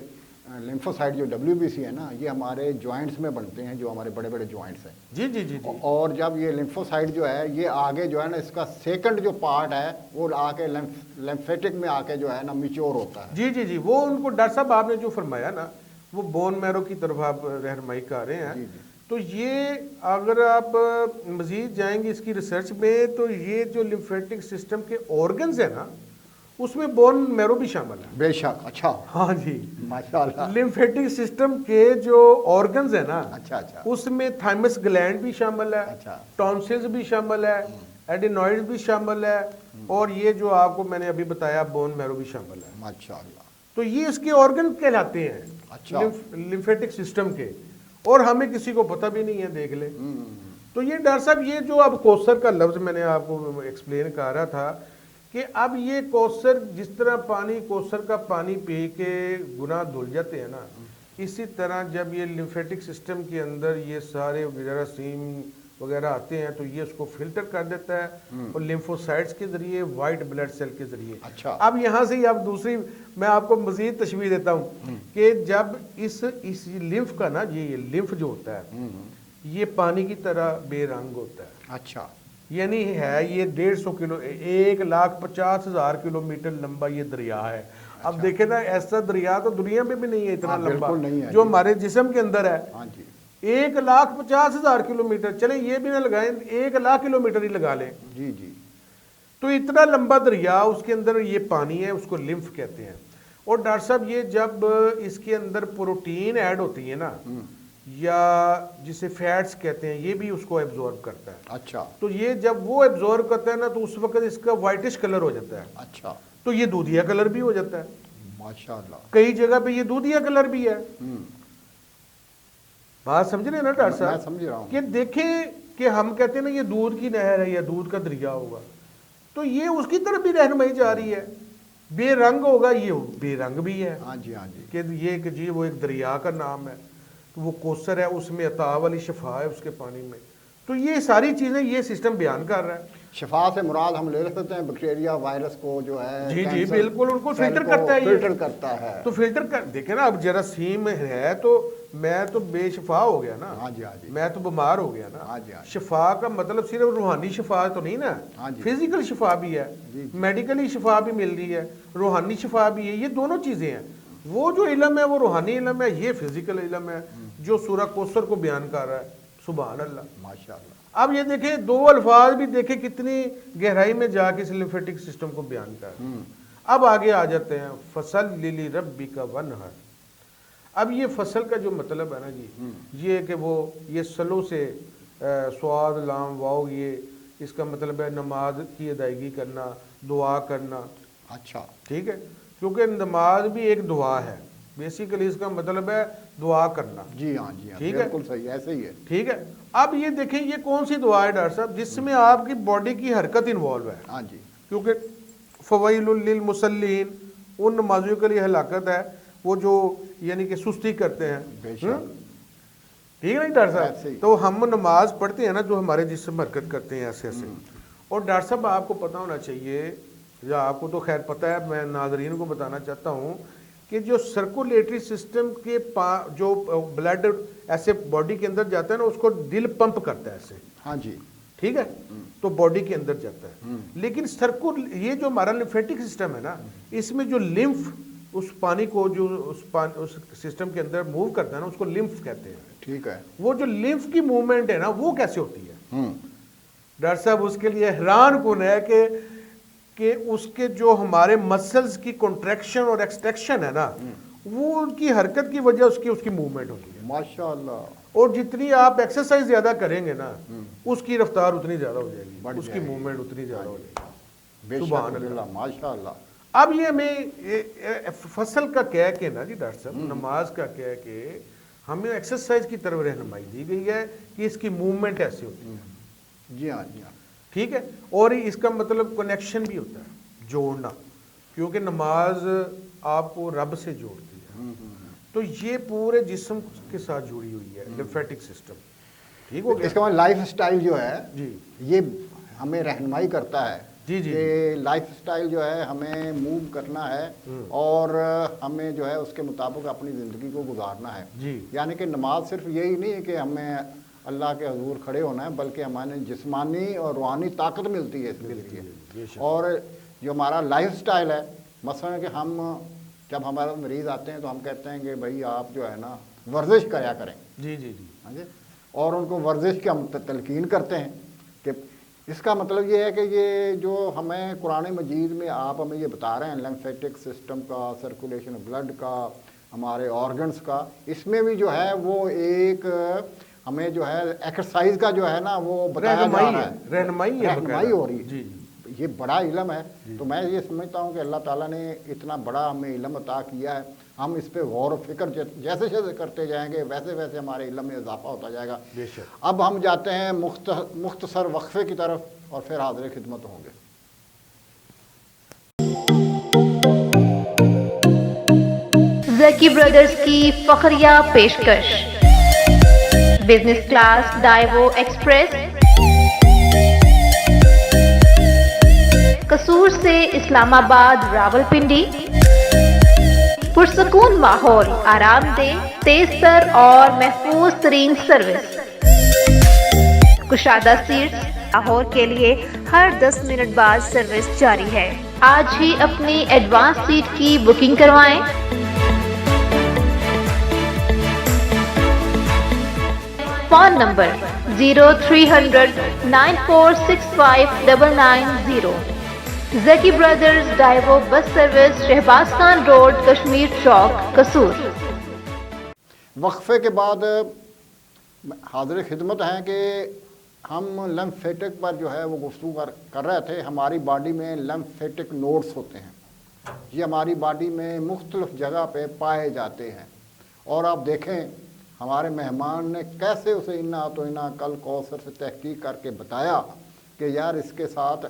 لیمفوسائٹ جو WBC ہے نا، یہ ہمارے جوائنٹس میں بنتے ہیں، جو ہمارے بڑے بڑے جوائنٹس ہیں. جی جی جی جی. اور جب یہ لیمفوسائٹ جو ہے یہ آگے جو ہے نا اس کا سیکنڈ جو پارٹ ہے وہ آ کے لیمفیٹک میں آ کے جو ہے نا میچور ہوتا ہے. جی جی جی. وہ ان کو ڈاکٹر صاحب آپ نے جو فرمایا نا، وہ بون میرو کی طرف آپ رہنمائی کر رہے ہیں. جی جی. تو یہ اگر آپ مزید جائیں گے اس کی ریسرچ میں، تو یہ جو لیمفیٹک سسٹم کے آرگنز ہیں نا، اس میں بون میرو بھی شامل ہے. بے شک. اچھا. ہاں جی. ماشاءاللہ. لیمفیٹک سسٹم کے جو آرگنز ہیں نا، اچھا اچھا. اس میں تھائمس گلینڈ بھی شامل ہے، اچھا. ٹونسلز بھی شامل ہے، ایڈینوئڈز بھی شامل ہے، اور یہ جو آپ کو میں نے ابھی بتایا بون میرو بھی شامل ہے. ماشاءاللہ. تو یہ اس کے آرگن کہلاتے ہیں اچھا. لیمفیٹک سسٹم کے، اور ہمیں کسی کو پتہ بھی نہیں ہے. دیکھ لیں. تو یہ ڈاکٹر صاحب یہ جو اب کوثر کا لفظ میں نے آپ کو ایکسپلین کر رہا تھا کہ اب یہ کوثر جس طرح پانی کوثر کا پانی پی کے گناہ دھل جاتے ہیں نا، اسی طرح جب یہ لیمفیٹک سسٹم کے اندر یہ سارے جراثیم وغیرہ آتے ہیں تو یہ اس کو فلٹر کر دیتا ہے، اور لیمفوسائٹس کے ذریعے، وائٹ بلڈ سیل کے ذریعے. اچھا. اب یہاں سے ہی اب دوسری میں آپ کو مزید تشبیہ دیتا ہوں کہ جب اس لمف کا نا، یہ لمف جو ہوتا ہے یہ پانی کی طرح بے رنگ ہوتا ہے. اچھا. یعنی ہے یہ 150 کلو 1,50,000 کلومیٹر لمبا یہ دریا ہے. اب دیکھیں نا، ایسا دریا تو دنیا میں بھی نہیں ہے اتنا لمبا جو ہمارے جسم کے اندر ہے. ہاں جی. 1,50,000 کلومیٹر، چلیں یہ بھی نہ لگائیں، 1,00,000 کلومیٹر ہی لگا لیں. جی جی. تو اتنا لمبا دریا، اس کے اندر یہ پانی ہے، اس کو لمف کہتے ہیں. اور ڈاکٹر صاحب یہ جب اس کے اندر پروٹین ایڈ ہوتی ہے نا، یا جسے فیٹس کہتے ہیں، یہ بھی اس کو ایبزورب کرتا ہے. اچھا. تو یہ جب وہ ایبزورب کرتا ہے نا، تو اس وقت اس کا وائٹش کلر ہو جاتا ہے. اچھا. تو یہ دودھیا کلر بھی ہو جاتا ہے. ماشاءاللہ. کئی جگہ پہ یہ دودھیا کلر بھی ہے. بات سمجھ رہے ہیں نا ڈاکٹر میں صاحب؟ سمجھ رہا ہوں. کہ دیکھیں کہ ہم کہتے ہیں نا یہ دودھ کی نہر ہے یا دودھ کا دریا ہوگا، تو یہ اس کی طرف بھی رہنمائی جا رہی ہے. بے رنگ ہوگا، یہ بے رنگ بھی ہے. ہاں جی. ہاں جی. کہ یہ کہ جی وہ ایک دریا کا نام ہے، وہ کوثر ہے، اس میں عطا والی شفا ہے اس کے پانی میں. تو یہ ساری چیزیں یہ سسٹم بیان کر رہا ہے. شفا سے مراد ہم لے سکتے ہیں بیکٹیریا، وائرس کو جو ہے. جی جی کینسر بالکل، ان کو سیل فلٹر کرتا ہے. فلٹر کرتا ہے. تو فلٹر کر دیکھیں نا، اب جراثیم ہے تو میں تو بے شفا ہو گیا نا. ہاں جی. ہاں جی. میں تو بیمار ہو گیا نا. ہاں جی. ہاں جی. شفا کا مطلب صرف روحانی شفا تو نہیں نا، ہاں جی. فزیکل شفا بھی ہے، میڈیکلی شفا بھی مل رہی ہے، روحانی شفا بھی ہے. یہ دونوں چیزیں ہیں. وہ جو علم ہے وہ روحانی علم ہے، یہ فزیکل علم ہے جو سورہ کوثر کو بیان کر رہا ہے. سبحان اللہ. ماشاءاللہ. اب یہ دیکھیں دو الفاظ بھی دیکھیں کتنی گہرائی میں جا کے اس لیمفیٹک سسٹم کو بیان کر رہے ہیں. اب آگے آ جاتے ہیں فَصَلِّ لِرَبِّكَ وَانْحَرْ. اب یہ فصل کا جو مطلب ہے نا جی، یہ کہ وہ یہ سلو سے سواد لام واؤ، یہ اس کا مطلب ہے نماز کی ادائیگی کرنا، دعا کرنا. اچھا. ٹھیک ہے، کیونکہ نماز بھی ایک دعا ہے. بیسیکلی اس کا مطلب ہے دعا کرنا. جی ہاں جی ہاں ٹھیک ہے, بالکل صحیح ایسے ہی ہے. ٹھیک ہے. اب یہ دیکھیں یہ کون سی دعا ہے ڈاکٹر صاحب جس میں آپ کی باڈی کی حرکت انوالو ہے. ہاں جی کیونکہ فویل للمصلین ان نمازیوں کے لیے ہلاکت ہے وہ جو یعنی کہ سستی کرتے ہیں. بے شک. ٹھیک ہے نا ڈاکٹر ایسے صاحب, ہی. تو ہم نماز پڑھتے ہیں نا جو ہمارے جسم حرکت کرتے ہیں ایسے ایسے. اور ڈاکٹر صاحب آپ کو پتہ ہونا چاہیے, یا آپ کو تو خیر پتہ ہے, میں ناظرین کو بتانا چاہتا ہوں کہ جو سرکولیٹری سسٹم کے جو بلڈ ایسے باڈی کے اندر جاتا ہے نا اس کو دل پمپ کرتا ہے ایسے. ہاں جی ٹھیک ہے, تو باڈی کے اندر جاتا ہے. لیکن یہ جو ہمارا لمفیٹک سسٹم ہے نا, اس میں جو لمف اس پانی کو جو اس سسٹم کے اندر موو کرتا ہے نا اس کو لمف کہتے ہیں. ٹھیک ہے. وہ جو لمف کی موومنٹ ہے نا وہ کیسے ہوتی ہے ڈاکٹر صاحب, اس کے لیے حیران کن ہے کہ اس کے جو ہمارے مسلز کی کنٹریکشن اور ایکسٹریکشن ہے نا وہ ان کی حرکت کی وجہ اس کی موومنٹ ہوتی ہے. ماشاء اللہ. اور جتنی آپ ایکسرسائز زیادہ کریں گے نا اس کی رفتار اتنی زیادہ ہو جائے گی, اس کی موومنٹ اتنی زیادہ ہو جائے گی. سبحان اللہ ماشاء اللہ. اب یہ ہمیں فصل کا کہہ کے نا جی ڈاکٹر صاحب, نماز کا کہہ کے ہمیں ایکسرسائز کی طرف رہنمائی دی گئی ہے کہ اس کی موومنٹ ایسی ہوتی ہے. جی ہاں جی ہاں. ٹھیک ہے. اور اس کا مطلب کنیکشن بھی ہوتا ہے, جوڑنا, کیونکہ نماز آپ کو رب سے جوڑتی ہے. تو یہ پورے جسم کے ساتھ جڑی ہوئی ہے لمفیٹک سسٹم. ٹھیک ہو گیا. اس کا لائف سٹائل جو ہے جی یہ ہمیں رہنمائی کرتا ہے جی جی کہ لائف سٹائل جو ہے ہمیں موو کرنا ہے اور ہمیں جو ہے اس کے مطابق اپنی زندگی کو گزارنا ہے. جی. یعنی کہ نماز صرف یہی نہیں ہے کہ ہمیں اللہ کے حضور کھڑے ہونا ہے, بلکہ ہمیں جسمانی اور روحانی طاقت ملتی ہے اس کے ذریعے. اور جو ہمارا لائف سٹائل ہے, مثلا کہ ہم جب ہمارے مریض آتے ہیں تو ہم کہتے ہیں کہ بھائی آپ جو ہے نا ورزش کریا کریں. جی جی جی. ہاں جی. اور ان کو ورزش کی ہم تلقین کرتے ہیں کہ اس کا مطلب یہ ہے کہ یہ جو ہمیں قرآن مجید میں آپ ہمیں یہ بتا رہے ہیں لمفیٹک سسٹم کا, سرکولیشن بلڈ کا, ہمارے آرگنز کا, اس میں بھی جو ہے وہ ایک ہمیں جو ہے ایکسرسائز کا جو ہے نا وہ بتایا جا رہا ہے, رہنمائی ہو رہی ہے. جی یہ بڑا علم ہے. تو میں یہ سمجھتا ہوں کہ اللہ تعالیٰ نے اتنا بڑا ہمیں علم عطا کیا ہے, ہم اس پہ غور و فکر جیسے جیسے کرتے جائیں گے ویسے ویسے ہمارے علم میں اضافہ ہوتا جائے گا. اب ہم جاتے ہیں مختصر وقفے کی طرف اور پھر حاضر خدمت ہوں گے. زکی برادرز کی فخریہ پیشکش, بزنس کلاس ڈائیو ایکسپریس, قصور سے اسلام آباد راولپنڈی, پرسکون ماحول, آرام دہ, تیز تر اور محفوظ ترین سروس, کشادہ سیٹس. لاہور کے لیے ہر 10 منٹ بعد سروس جاری ہے. آج ہی اپنی ایڈوانس سیٹ کی بکنگ کروائیں. Phone number 0300 9465 990. Zaki brothers Daewoo bus service, Shahbaz Khan road, Kashmir Chowk, Kasur. وقفے کے بعد حاضر خدمت ہیں کہ ہم لمفیٹک پر جو ہے وہ گفتگو کر رہے تھے. ہماری باڈی میں لمفیٹک نوڈس ہوتے ہیں, یہ ہماری باڈی میں مختلف جگہ پہ پائے جاتے ہیں. اور آپ دیکھیں ہمارے مہمان نے کیسے اسے انا تو انا کل کوثر سے تحقیق کر کے بتایا کہ یار اس کے ساتھ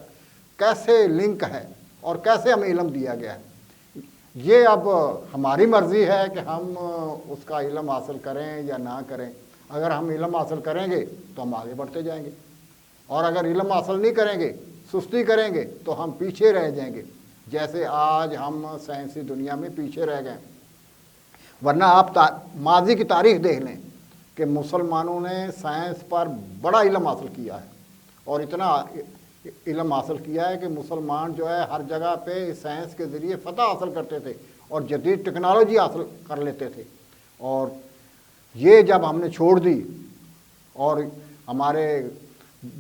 کیسے لنک ہے اور کیسے ہمیں علم دیا گیا ہے. یہ اب ہماری مرضی ہے کہ ہم اس کا علم حاصل کریں یا نہ کریں. اگر ہم علم حاصل کریں گے تو ہم آگے بڑھتے جائیں گے, اور اگر علم حاصل نہیں کریں گے, سستی کریں گے, تو ہم پیچھے رہ جائیں گے, جیسے آج ہم سائنسی دنیا میں پیچھے رہ گئے. ورنہ آپ ماضی کی تاریخ دیکھ لیں کہ مسلمانوں نے سائنس پر بڑا علم حاصل کیا ہے, اور اتنا علم حاصل کیا ہے کہ مسلمان جو ہے ہر جگہ پہ سائنس کے ذریعے فتح حاصل کرتے تھے اور جدید ٹیکنالوجی حاصل کر لیتے تھے. اور یہ جب ہم نے چھوڑ دی اور ہمارے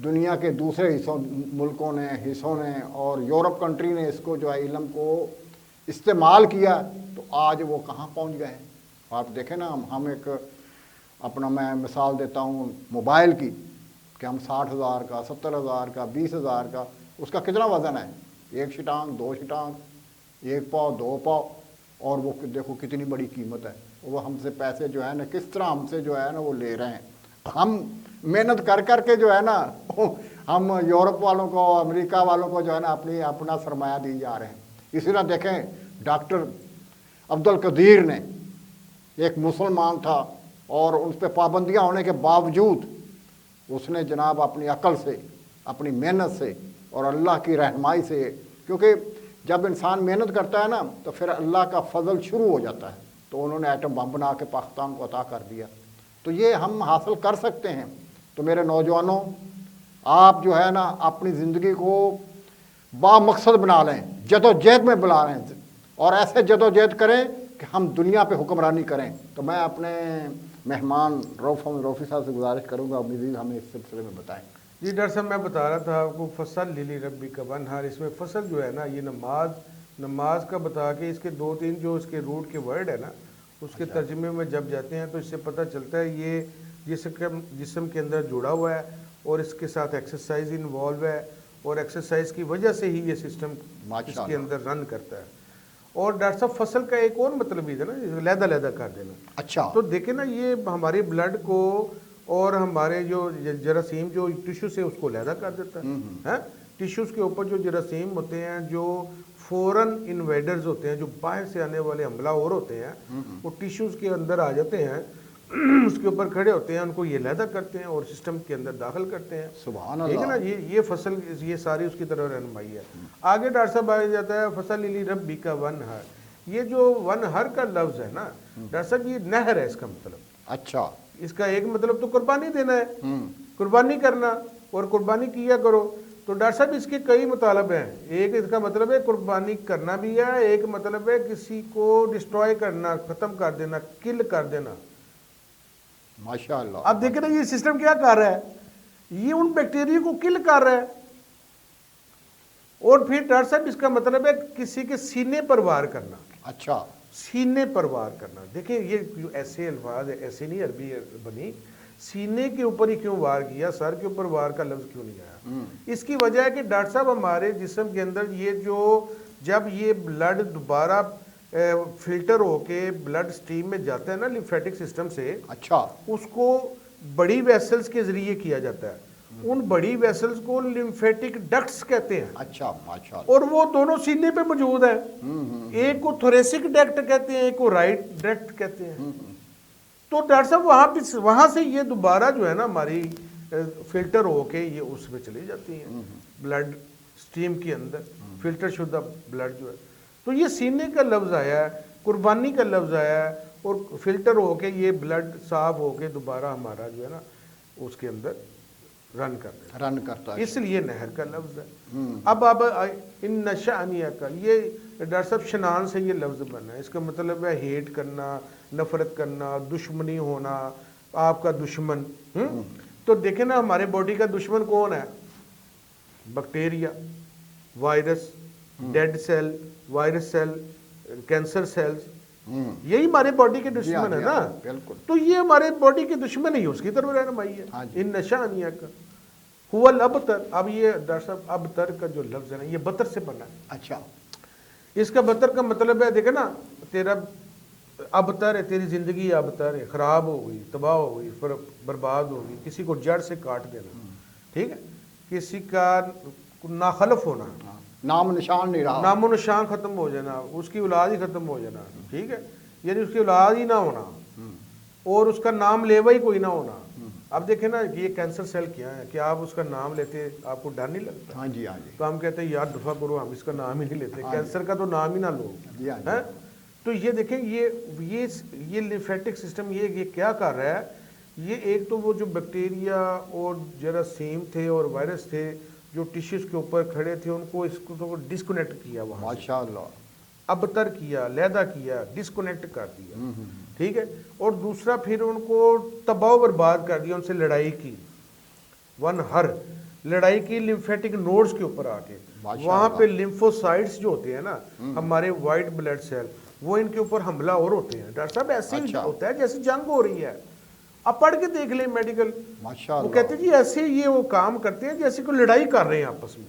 دنیا کے دوسرے ملکوں نے, حصوں نے اور یورپ کنٹری نے اس کو جو ہے علم کو استعمال کیا, تو آج وہ کہاں پہنچ گئے ہیں. آپ دیکھیں نا, ہم ایک اپنا میں مثال دیتا ہوں موبائل کی کہ ہم 60,000 کا, 70,000 کا, 20,000 کا, اس کا کتنا وزن ہے؟ 1 شٹانگ, 2 شٹانگ, 1 پاؤ, 2 پاؤ. اور وہ دیکھو کتنی بڑی قیمت ہے، وہ ہم سے پیسے جو ہے نا کس طرح ہم سے جو ہے نا وہ لے رہے ہیں، ہم محنت کر کر کے جو ہے نا ہم یورپ والوں کو امریکہ والوں کو جو ہے نا اپنا سرمایہ دی جا رہے ہیں۔ اسی طرح دیکھیں ڈاکٹر عبد القدیر نے، ایک مسلمان تھا اور اس پہ پابندیاں ہونے کے باوجود اس نے جناب اپنی عقل سے، اپنی محنت سے اور اللہ کی رہنمائی سے، کیونکہ جب انسان محنت کرتا ہے نا تو پھر اللہ کا فضل شروع ہو جاتا ہے، تو انہوں نے ایٹم بم بنا کے پاکستان کو عطا کر دیا۔ تو یہ ہم حاصل کر سکتے ہیں۔ تو میرے نوجوانوں، آپ جو ہے نا اپنی زندگی کو بامقصد بنا لیں، جد و جہد میں بلا لیں، اور ایسے جد و جہد کریں کہ ہم دنیا پہ حکمرانی کریں۔ تو میں اپنے مہمان روفی صاحب سے گزارش کروں گا، مزید ہمیں اس سلسلے میں بتائیں۔ جی ڈاکٹر صاحب، میں بتا رہا تھا آپ کو فصل لیلی ربی کا ونہار، اس میں فصل جو ہے نا یہ نماز کا بتا کے اس کے 2-3 جو اس کے روٹ کے ورڈ ہے نا اس کے ترجمے میں جب جاتے ہیں تو اس سے پتہ چلتا ہے یہ جسم کے اندر جڑا ہوا ہے اور اس کے ساتھ ایکسرسائز انوالو ہے، اور ایکسرسائز کی وجہ سے ہی یہ سسٹم اس کے اندر رن کرتا ہے۔ اور ڈاکٹر صاحب فصل کا ایک اور مطلب بھی ہے نا، علیحدہ کر دینا۔ اچھا، تو دیکھیں نا یہ ہمارے بلڈ کو اور ہمارے جو جراثیم جو ٹیشو سے اس کو علیحدہ کر دیتا ہے۔ ٹیشوز کے اوپر جو جراثیم ہوتے ہیں، جو فورن انویڈرز ہوتے ہیں، جو باہر سے آنے والے حملہ اور ہوتے ہیں، وہ ٹیشوز کے اندر آ جاتے ہیں، اس کے اوپر کھڑے ہوتے ہیں، ان کو یہ علیحدہ کرتے ہیں اور سسٹم کے اندر داخل کرتے ہیں۔ سبحان اللہ، ٹھیک ہے نا، یہ فصل یہ ساری اس کی طرح رہنمائی ہے۔ آگے ڈاکٹر صاحب آ جاتا ہے فصل لیلی ربی کا ونہر۔ یہ جو ونہر کا لفظ ہے نا ڈاکٹر صاحب، یہ نہر ہے اس کا مطلب۔ اچھا، اس کا ایک مطلب تو قربانی دینا ہے، قربانی کرنا، اور قربانی کیا کرو۔ تو ڈاکٹر صاحب اس کے کئی مطالب ہیں۔ ایک اس کا مطلب ہے قربانی کرنا بھی ہے، ایک مطلب ہے کسی کو ڈسٹروائے کرنا، ختم کر دینا، کل کر دینا۔ ماشاء اللہ۔ اب دیکھیں نا یہ سسٹم کیا کر رہا ہے، یہ ان بیکٹیریا کو کل کر رہا ہے۔ اور پھر ڈاکٹر صاحب اس کا مطلب ہے کسی کے سینے پر وار کرنا۔ اچھا، سینے پر وار کرنا۔ دیکھیں یہ جو ایسے الفاظ ہے، ایسے نہیں عربی بنی، سینے کے اوپر ہی کیوں وار کیا، سر کے اوپر وار کا لفظ کیوں نہیں آیا؟ اس کی وجہ ہے کہ ڈاکٹر صاحب ہمارے جسم کے اندر یہ جو جب یہ بلڈ دوبارہ فلٹر ہو کے بلڈ سٹریم میں جاتا ہے نا لیمفیٹک سسٹم سے، اچھا، اس کو بڑی ویسلز کے ذریعے کیا جاتا ہے۔ ان بڑی ویسلز کو لیمفیٹک ڈکٹس کہتے ہیں۔ اچھا، ماشاء اللہ۔ اور وہ دونوں سینے پہ موجود ہیں، ایک کو تھوریسک ڈکٹ کہتے ہیں، ایک کو رائٹ ڈکٹ کہتے ہیں۔ تو ڈاکٹر صاحب وہاں سے یہ دوبارہ جو ہے نا ہماری فلٹر ہو کے یہ اس میں چلی جاتی ہیں بلڈ سٹریم کے اندر، فلٹر شدہ بلڈ جو ہے۔ تو یہ سینے کا لفظ آیا ہے، قربانی کا لفظ آیا ہے، اور فلٹر ہو کے یہ بلڈ صاف ہو کے دوبارہ ہمارا جو ہے نا اس کے اندر رن کرتا ہے، اس لیے نہر کا لفظ ہے۔ اب ان نشانیہ کا یہ ڈاکٹر صاحب شنان سے یہ لفظ بنا ہے، اس کا مطلب ہے ہیٹ کرنا، نفرت کرنا، دشمنی ہونا، آپ کا دشمن۔ تو دیکھیں نا ہمارے باڈی کا دشمن کون ہے؟ Bacteria, virus, dead cell, virus cell, cancer cells, یہی ہمارے باڈی کے دشمن ہے نا۔ تو یہ ہمارے باڈی کے دشمن ہی اس کی طرف رہنمائی ہے۔ ان نشانیہ کا هو الابتر۔ اب یہ ڈاکٹر صاحب ابتر کا جو لفظ ہے نا یہ بتر سے بنا ہے۔ اچھا، اس کا بتر کا مطلب ہے دیکھیں نا تیرا ابتر ہے، تیری زندگی ابتر ہے، خراب ہو گئی، تباہ ہو گئی، برباد ہو گئی، کسی کو جڑ سے کاٹ دینا، ٹھیک ہے، کسی کا ناخلف ہونا، نام نشان نہیں رہا، نام و نشان ختم ہو جانا، اس کی اولاد ہی ختم ہو جانا، ٹھیک ہے، یعنی اس کی اولاد ہی نہ ہونا اور اس کا نام لیوا ہی کوئی نہ ہونا۔ اب دیکھیں نا یہ کینسر سیل کیا ہے کہ آپ اس کا نام لیتے آپ کو ڈر نہیں لگتا؟ ہاں جی، ہاں جی، تو ہم کہتے ہیں یار دفعہ کرو، ہم اس کا نام ہی نہیں لیتے، کینسر کا تو نام ہی نہ لو۔ تو یہ دیکھیں یہ لیمفیٹک سسٹم یہ کیا کر رہا ہے، یہ ایک تو وہ جو بیکٹیریا اور جراثیم تھے اور وائرس تھے جو ٹیشوز کے اوپر کھڑے تھے، ان کو اس کو ڈسکنیکٹ کیا، وہاں ماشاء اللہ، ابتر کیا، علیحدہ کیا، ڈسکنیکٹ کر دیا، ٹھیک ہے۔ اور دوسرا پھر ان کو تباہ و برباد کر دیا، ان سے لڑائی کی، لڑائی کی لیمفیٹک نوڈز کے اوپر آ کے، وہاں پہ لیمفوسائٹس جو ہوتے ہیں نا ہمارے وائٹ بلڈ سیل، وہ ان کے اوپر حملہ اور ہوتے ہیں۔ ڈاکٹر صاحب ایسے ہی ہوتا ہے جیسے جنگ ہو رہی ہے، آپ پڑھ کے دیکھ لیں میڈیکل، وہ کہتے ہیں جی ایسے یہ وہ کام کرتے ہیں جیسے کوئی لڑائی کر رہے ہیں آپس میں۔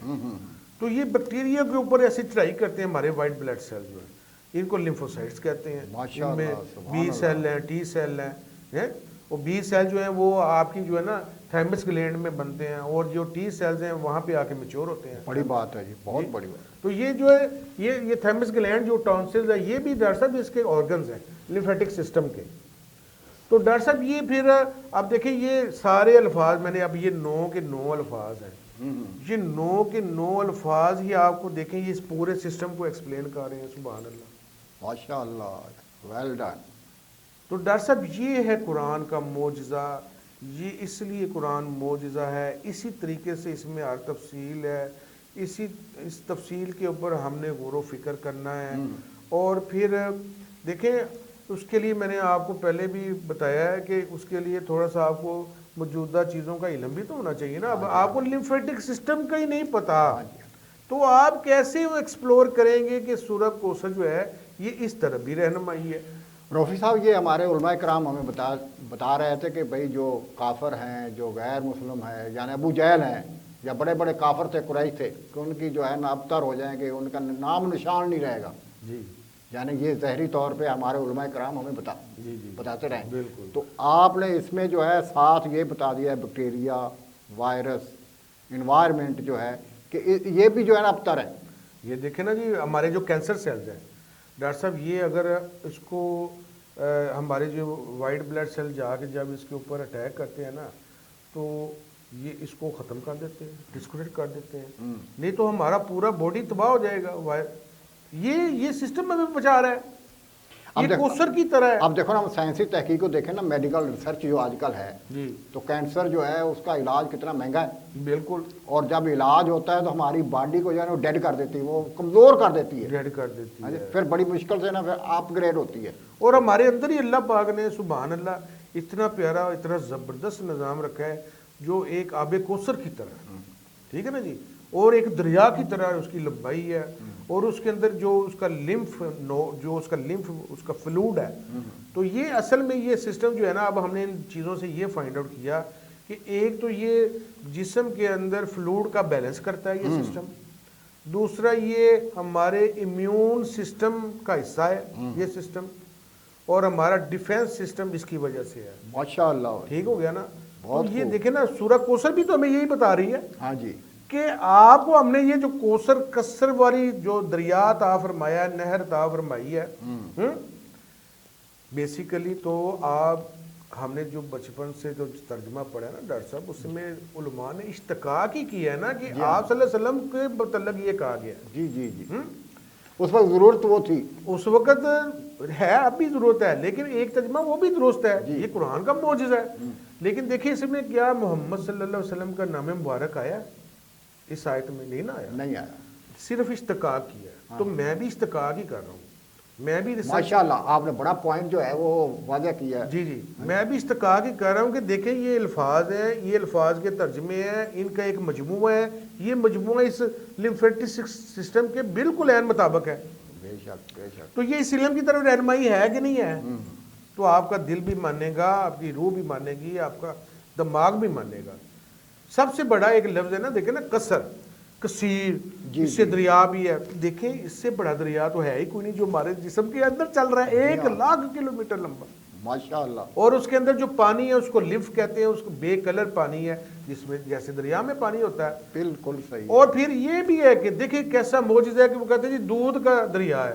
تو یہ بیکٹیریا کے اوپر ایسی چڑھائی کرتے ہیں ہمارے وائٹ بلڈ سیل جو ہے، ان کو لیمفوسائٹس کہتے ہیں. ماشاء ان میں اللہ، سبحان بی اللہ. سیل ہیں، ٹی سیل ہیں. وہ بی سیل جو ہیں وہ آپ کی جو ہے نا تھائمس گلینڈ میں بنتے ہیں، اور جو ٹی سیلز ہیں وہاں پہ آ کے میچور ہوتے ہیں. بڑی بات ہے جی، بہت بڑی بات. تو یہ جو ہے یہ تھائمس گلینڈ جو ٹونسلز ہے یہ بھی ڈاکٹر صاحب اس کے آرگنز ہیں لیمفیٹک سسٹم کے. تو ڈاکٹر صاحب یہ پھر اب دیکھیں یہ سارے الفاظ میں نے اب یہ 9 کے 9 الفاظ ہیں. یہ 9 کے 9 الفاظ ہی آپ کو دیکھیں یہ اس پورے سسٹم کو ایکسپلین کر رہے ہیں. سبحان اللہ، ماشاء اللہ، ویل ڈن. تو ڈاکٹر صاحب یہ ہے قرآن کا معجزہ. یہ اس لیے قرآن معجزہ ہے، اسی طریقے سے اس میں ہر تفصیل ہے. اس تفصیل کے اوپر ہم نے غور و فکر کرنا ہے. اور پھر دیکھیں اس کے لیے میں نے آپ کو پہلے بھی بتایا ہے کہ اس کے لیے تھوڑا سا آپ کو موجودہ چیزوں کا علم بھی تو ہونا چاہیے نا. اب آپ کو لیمفیٹک سسٹم کا ہی نہیں پتا تو آپ کیسے وہ ایکسپلور کریں گے کہ سورہ کوثر جو ہے یہ اس طرح بھی رہنمائی ہے. روفی صاحب یہ ہمارے علماء کرام ہمیں بتا رہے تھے کہ بھئی جو کافر ہیں، جو غیر مسلم ہیں، یعنی ابو جہل ہیں یا بڑے بڑے کافر تھے، قریش تھے، کہ ان کی جو ہے نا ابتر ہو جائیں گے، ان کا نام نشان نہیں رہے گا. جی یعنی یہ ظاہری طور پہ ہمارے علماء کرام ہمیں بتاتے رہیں. بالکل. تو آپ نے اس میں جو ہے ساتھ یہ بتا دیا ہے بیکٹیریا، وائرس، انوائرمنٹ جو ہے کہ یہ بھی جو ہے نا ابتر ہے. یہ دیکھیں نا جی ہمارے جو کینسر سیلز ہیں ڈاکٹر صاحب، یہ اگر اس کو ہمارے جو وائٹ بلڈ سیل جا کے جب اس کے اوپر اٹیک کرتے ہیں نا تو یہ اس کو ختم کر دیتے ہیں، ڈسکریٹ کر دیتے ہیں. نہیں تو ہمارا پورا باڈی تباہ ہو جائے گا. یہ سسٹم ہمیں بچا رہا ہے، یہ کوثر کی طرح ہے. اب دیکھو نا ہم سائنسی تحقیق کو دیکھیں نا، میڈیکل ریسرچ جو آج کل ہے جی تو کینسر جو ہے اس کا علاج کتنا مہنگا ہے. بالکل. اور جب علاج ہوتا ہے تو ہماری باڈی کو جو ہے نا ڈیڈ کر دیتی ہے، وہ کمزور کر دیتی ہے، ڈیڈ کر دیتی ہے. پھر بڑی مشکل سے نا پھر اپ گریڈ ہوتی ہے. اور ہمارے اندر ہی اللہ پاک نے سبحان اللہ اتنا پیارا اتنا زبردست نظام رکھا ہے جو ایک آب کوثر کی طرح، ٹھیک ہے نا جی، اور ایک دریا کی طرح اس کی لمبائی ہے. اور اس کے اندر جو اس کا لمف اس کا فلوڈ ہے. تو یہ اصل میں یہ سسٹم جو ہے نا اب ہم نے ان چیزوں سے یہ فائنڈ آؤٹ کیا کہ ایک تو یہ جسم کے اندر فلوڈ کا بیلنس کرتا ہے یہ سسٹم. دوسرا یہ ہمارے امیون سسٹم کا حصہ ہے یہ سسٹم. اور ہمارا ڈیفینس سسٹم اس کی وجہ سے ہے. ماشاء اللہ، ٹھیک ہو گیا نا. تو بہت یہ خوب. دیکھیں نا سورہ کوثر بھی تو ہمیں یہی بتا رہی ہے ہاں جی، کہ آپ کو ہم نے یہ جو کثر والی جو دریا عطا فرمایا ہے، نہر عطا فرمائی ہے بیسیکلی. تو آپ ہم نے جو بچپن سے جو ترجمہ پڑھا ہے نا ڈاکٹر صاحب، اس میں علماء نے اشتقاق ہی کیا ہے نا کہ آپ صلی اللہ علیہ وسلم کے متعلق یہ کہا گیا. جی جی جی، اس وقت ضرورت وہ تھی، اس وقت ہے، اب بھی ضرورت ہے، لیکن ایک ترجمہ وہ بھی درست ہے. یہ قرآن کا معجزہ ہے. لیکن دیکھیں اس میں کیا محمد صلی اللہ علیہ وسلم کا نام مبارک آیا اس آیت میں؟ نہیں آیا، صرف اشتقاق کیا. تو میں بھی اشتقاق ہی کر رہا ہوں، میں بھی ماشاءاللہ آپ نے بڑا پوائنٹ جو ہے وہ واضح کیا ہے. جی میں بھی اشتقاق ہی کر رہا ہوں کہ دیکھیں یہ الفاظ ہیں، یہ الفاظ کے ترجمے ہیں، ان کا ایک مجموعہ ہے. یہ مجموعہ اس لیمفیٹک سسٹم کے بالکل عین مطابق ہے. بے شک بے شک. تو یہ اس علم کی طرف رہنمائی ہے کہ نہیں ہے؟ تو آپ کا دل بھی مانے گا، آپ کی روح بھی مانے گی، آپ کا دماغ بھی مانے گا. سب سے بڑا ایک لفظ ہے نا، دیکھیں نا، کثیر، اس سے دریا بھی ہے. دیکھیں اس سے بڑا دریا تو ہے ہی کوئی نہیں جو ہمارے جسم کے اندر چل رہا ہے، 1,00,000 کلومیٹر لمبا. ماشاءاللہ. اور اس کے اندر جو پانی ہے اس کو لمف کہتے ہیں، اس کو بے کلر پانی ہے جس میں جیسے دریا میں پانی ہوتا ہے. بالکل صحیح. اور پھر یہ بھی ہے کہ دیکھیں کیسا معجزہ ہے کہ وہ کہتے ہیں جی دودھ کا دریا ہے.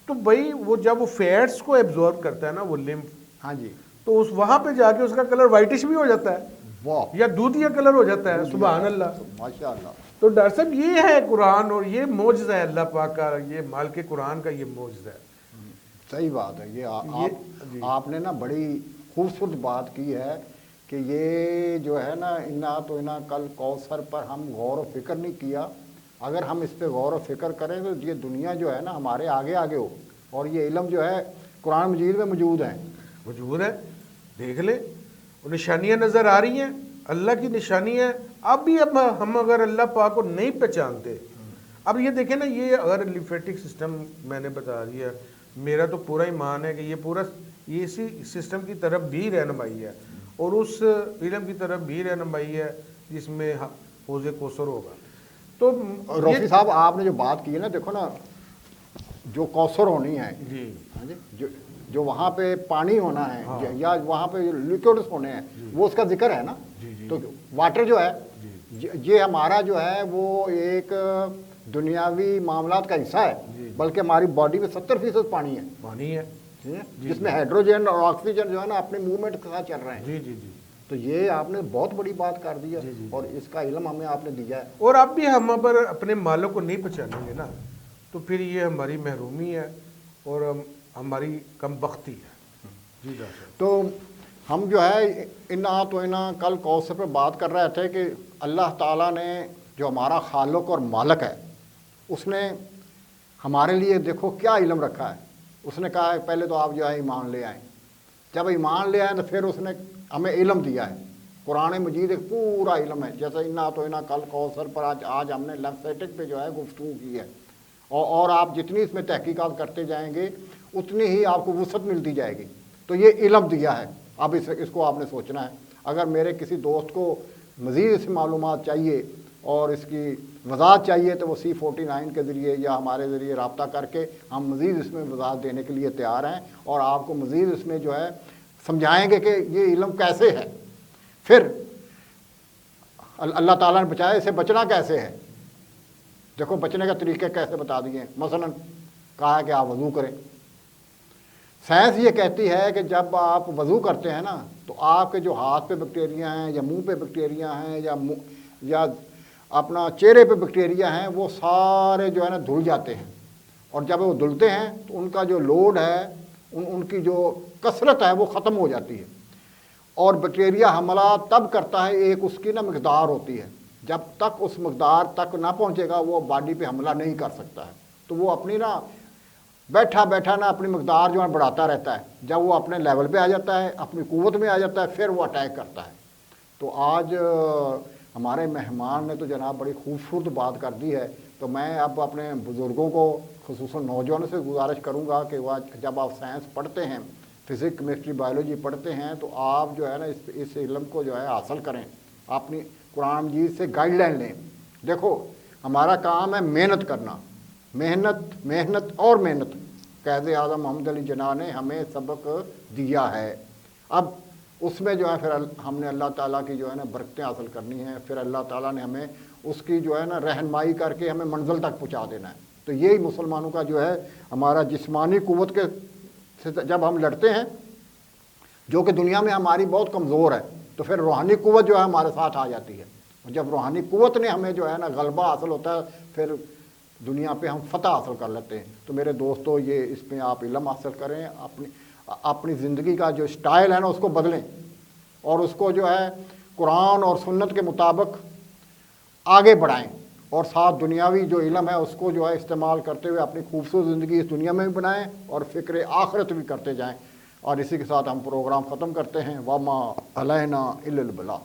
تو بھائی وہ جب وہ فیٹس کو ایبزورب کرتا ہے نا وہ لمف، ہاں جی، تو اس وہاں پہ جا کے اس کا کلر وائٹش بھی ہو جاتا ہے، واہ، یا دودھیا کلر ہو جاتا ہے. سبحان اللہ. ماشاءاللہ. تو ڈاکٹر صاحب یہ ہے قرآن، اور یہ معجزہ ہے اللہ پاک کا، یہ مالک قرآن کا یہ معجزہ ہے. صحیح بات ہے. یہ آپ نے نا بڑی خوبصورت بات کی ہے کہ یہ جو ہے نا انا کل کوثر پر ہم غور و فکر نہیں کیا. اگر ہم اس پہ غور و فکر کریں تو یہ دنیا جو ہے نا ہمارے آگے ہو، اور یہ علم جو ہے قرآن مجید میں موجود ہے. دیکھ لیں نشانیاں نظر آ رہی ہیں، اللہ کی نشانیاں. اب بھی ہم اگر اللہ پاک کو نہیں پہچانتے، اب یہ دیکھیں نا، یہ اگر لیمفیٹک سسٹم میں نے بتا دیا، میرا تو پورا ایمان ہے کہ یہ پورا یہ اسی سسٹم کی طرف بھی رہنمائی ہے، اور اس علم کی طرف بھی رہنمائی ہے جس میں حوض کوثر ہوگا. تو روفی صاحب آپ نے جو بات کی ہے نا، دیکھو نا جو کوثر ہونی ہے جی ہاں جی، جو وہاں پہ پانی ہونا ہے ہاں۔ یا وہاں پہ لیکوڈس ہونے ہیں وہ اس کا ذکر ہے نا. جی جی تو واٹر جو ہے جی یہ ہمارا جو ہے وہ ایک دنیاوی معاملات کا حصہ ہے، جی۔ بلکہ ہماری باڈی میں 70% پانی ہے، پانی ہے، جس میں ہائیڈروجن اور آکسیجن جو ہے نا اپنے موومنٹ کے ساتھ چل رہے ہیں. جی جی جی۔ تو یہ آپ نے بہت بڑی بات کر دی ہے جی، جی، جی۔ اور اس کا علم ہمیں آپ نے دیا ہے. اور اب بھی ہم اگر اپنے مالک کو نہیں پہچانیں گے نا تو پھر یہ ہماری محرومی ہے اور ہماری کم بختی ہے. جی ڈاکٹر صاحب۔ تو ہم جو ہے کل کوثر پہ بات کر رہے تھے کہ اللہ تعالیٰ نے جو ہمارا خالق اور مالک ہے اس نے ہمارے لیے دیکھو کیا علم رکھا ہے. اس نے کہا ہے پہلے تو آپ جو ہے ایمان لے آئیں. جب ایمان لے آئیں تو پھر اس نے ہمیں علم دیا ہے. قرآن مجید ایک پورا علم ہے. جیسے کل کوثر پر آج ہم نے لیمفیٹک پہ جو ہے گفتگو کی ہے اور آپ جتنی اس میں تحقیقات کرتے جائیں گے اتنی ہی آپ کو وسعت ملتی جائے گی. تو یہ علم دیا ہے. اب اس کو آپ نے سوچنا ہے. اگر میرے کسی دوست کو مزید اس معلومات چاہیے اور اس کی وضاحت چاہیے تو وہ C49 کے ذریعے یا ہمارے ذریعے رابطہ کر کے ہم مزید اس میں وضاحت دینے کے لیے تیار ہیں اور آپ کو مزید اس میں جو ہے سمجھائیں گے کہ یہ علم کیسے ہے. پھر اللہ تعالیٰ نے بچایا، اسے بچنا کیسے ہے. دیکھو بچنے کا طریقے کیسے بتا دیے ہیں. مثلا کہا ہے کہ آپ وضو کریں. سائنس یہ کہتی ہے کہ جب آپ وضو کرتے ہیں نا تو آپ کے جو ہاتھ پہ بیکٹیریا ہیں یا منہ پہ بیکٹیریا ہیں یا اپنا چہرے پہ بیکٹیریا ہیں وہ سارے جو ہے نا دھل جاتے ہیں. اور جب وہ دھلتے ہیں تو ان کا جو لوڈ ہے ان کی جو کثرت ہے وہ ختم ہو جاتی ہے. اور بیکٹیریا حملہ تب کرتا ہے، ایک اس کی نا مقدار ہوتی ہے. جب تک اس مقدار تک نہ پہنچے گا وہ باڈی پہ حملہ نہیں کر سکتا ہے. تو وہ اپنی نا بیٹھا نا اپنی مقدار جو ہے بڑھاتا رہتا ہے. جب وہ اپنے لیول پہ آ جاتا ہے، اپنی قوت میں آ جاتا ہے، پھر وہ اٹیک کرتا ہے. تو آج ہمارے مہمان نے تو جناب بڑی خوبصورت بات کر دی ہے. تو میں اب اپنے بزرگوں کو خصوصاً نوجوانوں سے گزارش کروں گا کہ وہ جب آپ سائنس پڑھتے ہیں، فزکس کیمسٹری بایولوجی پڑھتے ہیں تو آپ جو ہے نا اس علم کو جو ہے حاصل کریں. اپنی قرآن مجید سے گائیڈ لائن لیں. دیکھو ہمارا کام ہے محنت کرنا، محنت اور محنت. قائد اعظم محمد علی جناح نے ہمیں سبق دیا ہے. اب اس میں جو ہے پھر ہم نے اللہ تعالیٰ کی جو ہے نا برکتیں حاصل کرنی ہیں. پھر اللہ تعالیٰ نے ہمیں اس کی جو ہے نا رہنمائی کر کے ہمیں منزل تک پہنچا دینا ہے. تو یہی مسلمانوں کا جو ہے ہمارا جسمانی قوت کے سے جب ہم لڑتے ہیں جو کہ دنیا میں ہماری بہت کمزور ہے تو پھر روحانی قوت جو ہے ہمارے ساتھ آ جاتی ہے. اور جب روحانی قوت نے ہمیں جو ہے نا غلبہ حاصل ہوتا ہے پھر دنیا پہ ہم فتح حاصل کر لیتے ہیں. تو میرے دوستو یہ اس میں آپ علم حاصل کریں، اپنی زندگی کا جو سٹائل ہے نا اس کو بدلیں اور اس کو جو ہے قرآن اور سنت کے مطابق آگے بڑھائیں اور ساتھ دنیاوی جو علم ہے اس کو جو ہے استعمال کرتے ہوئے اپنی خوبصورت زندگی اس دنیا میں بھی بنائیں اور فکر آخرت بھی کرتے جائیں. اور اسی کے ساتھ ہم پروگرام ختم کرتے ہیں. وما علینا الا البلاغ.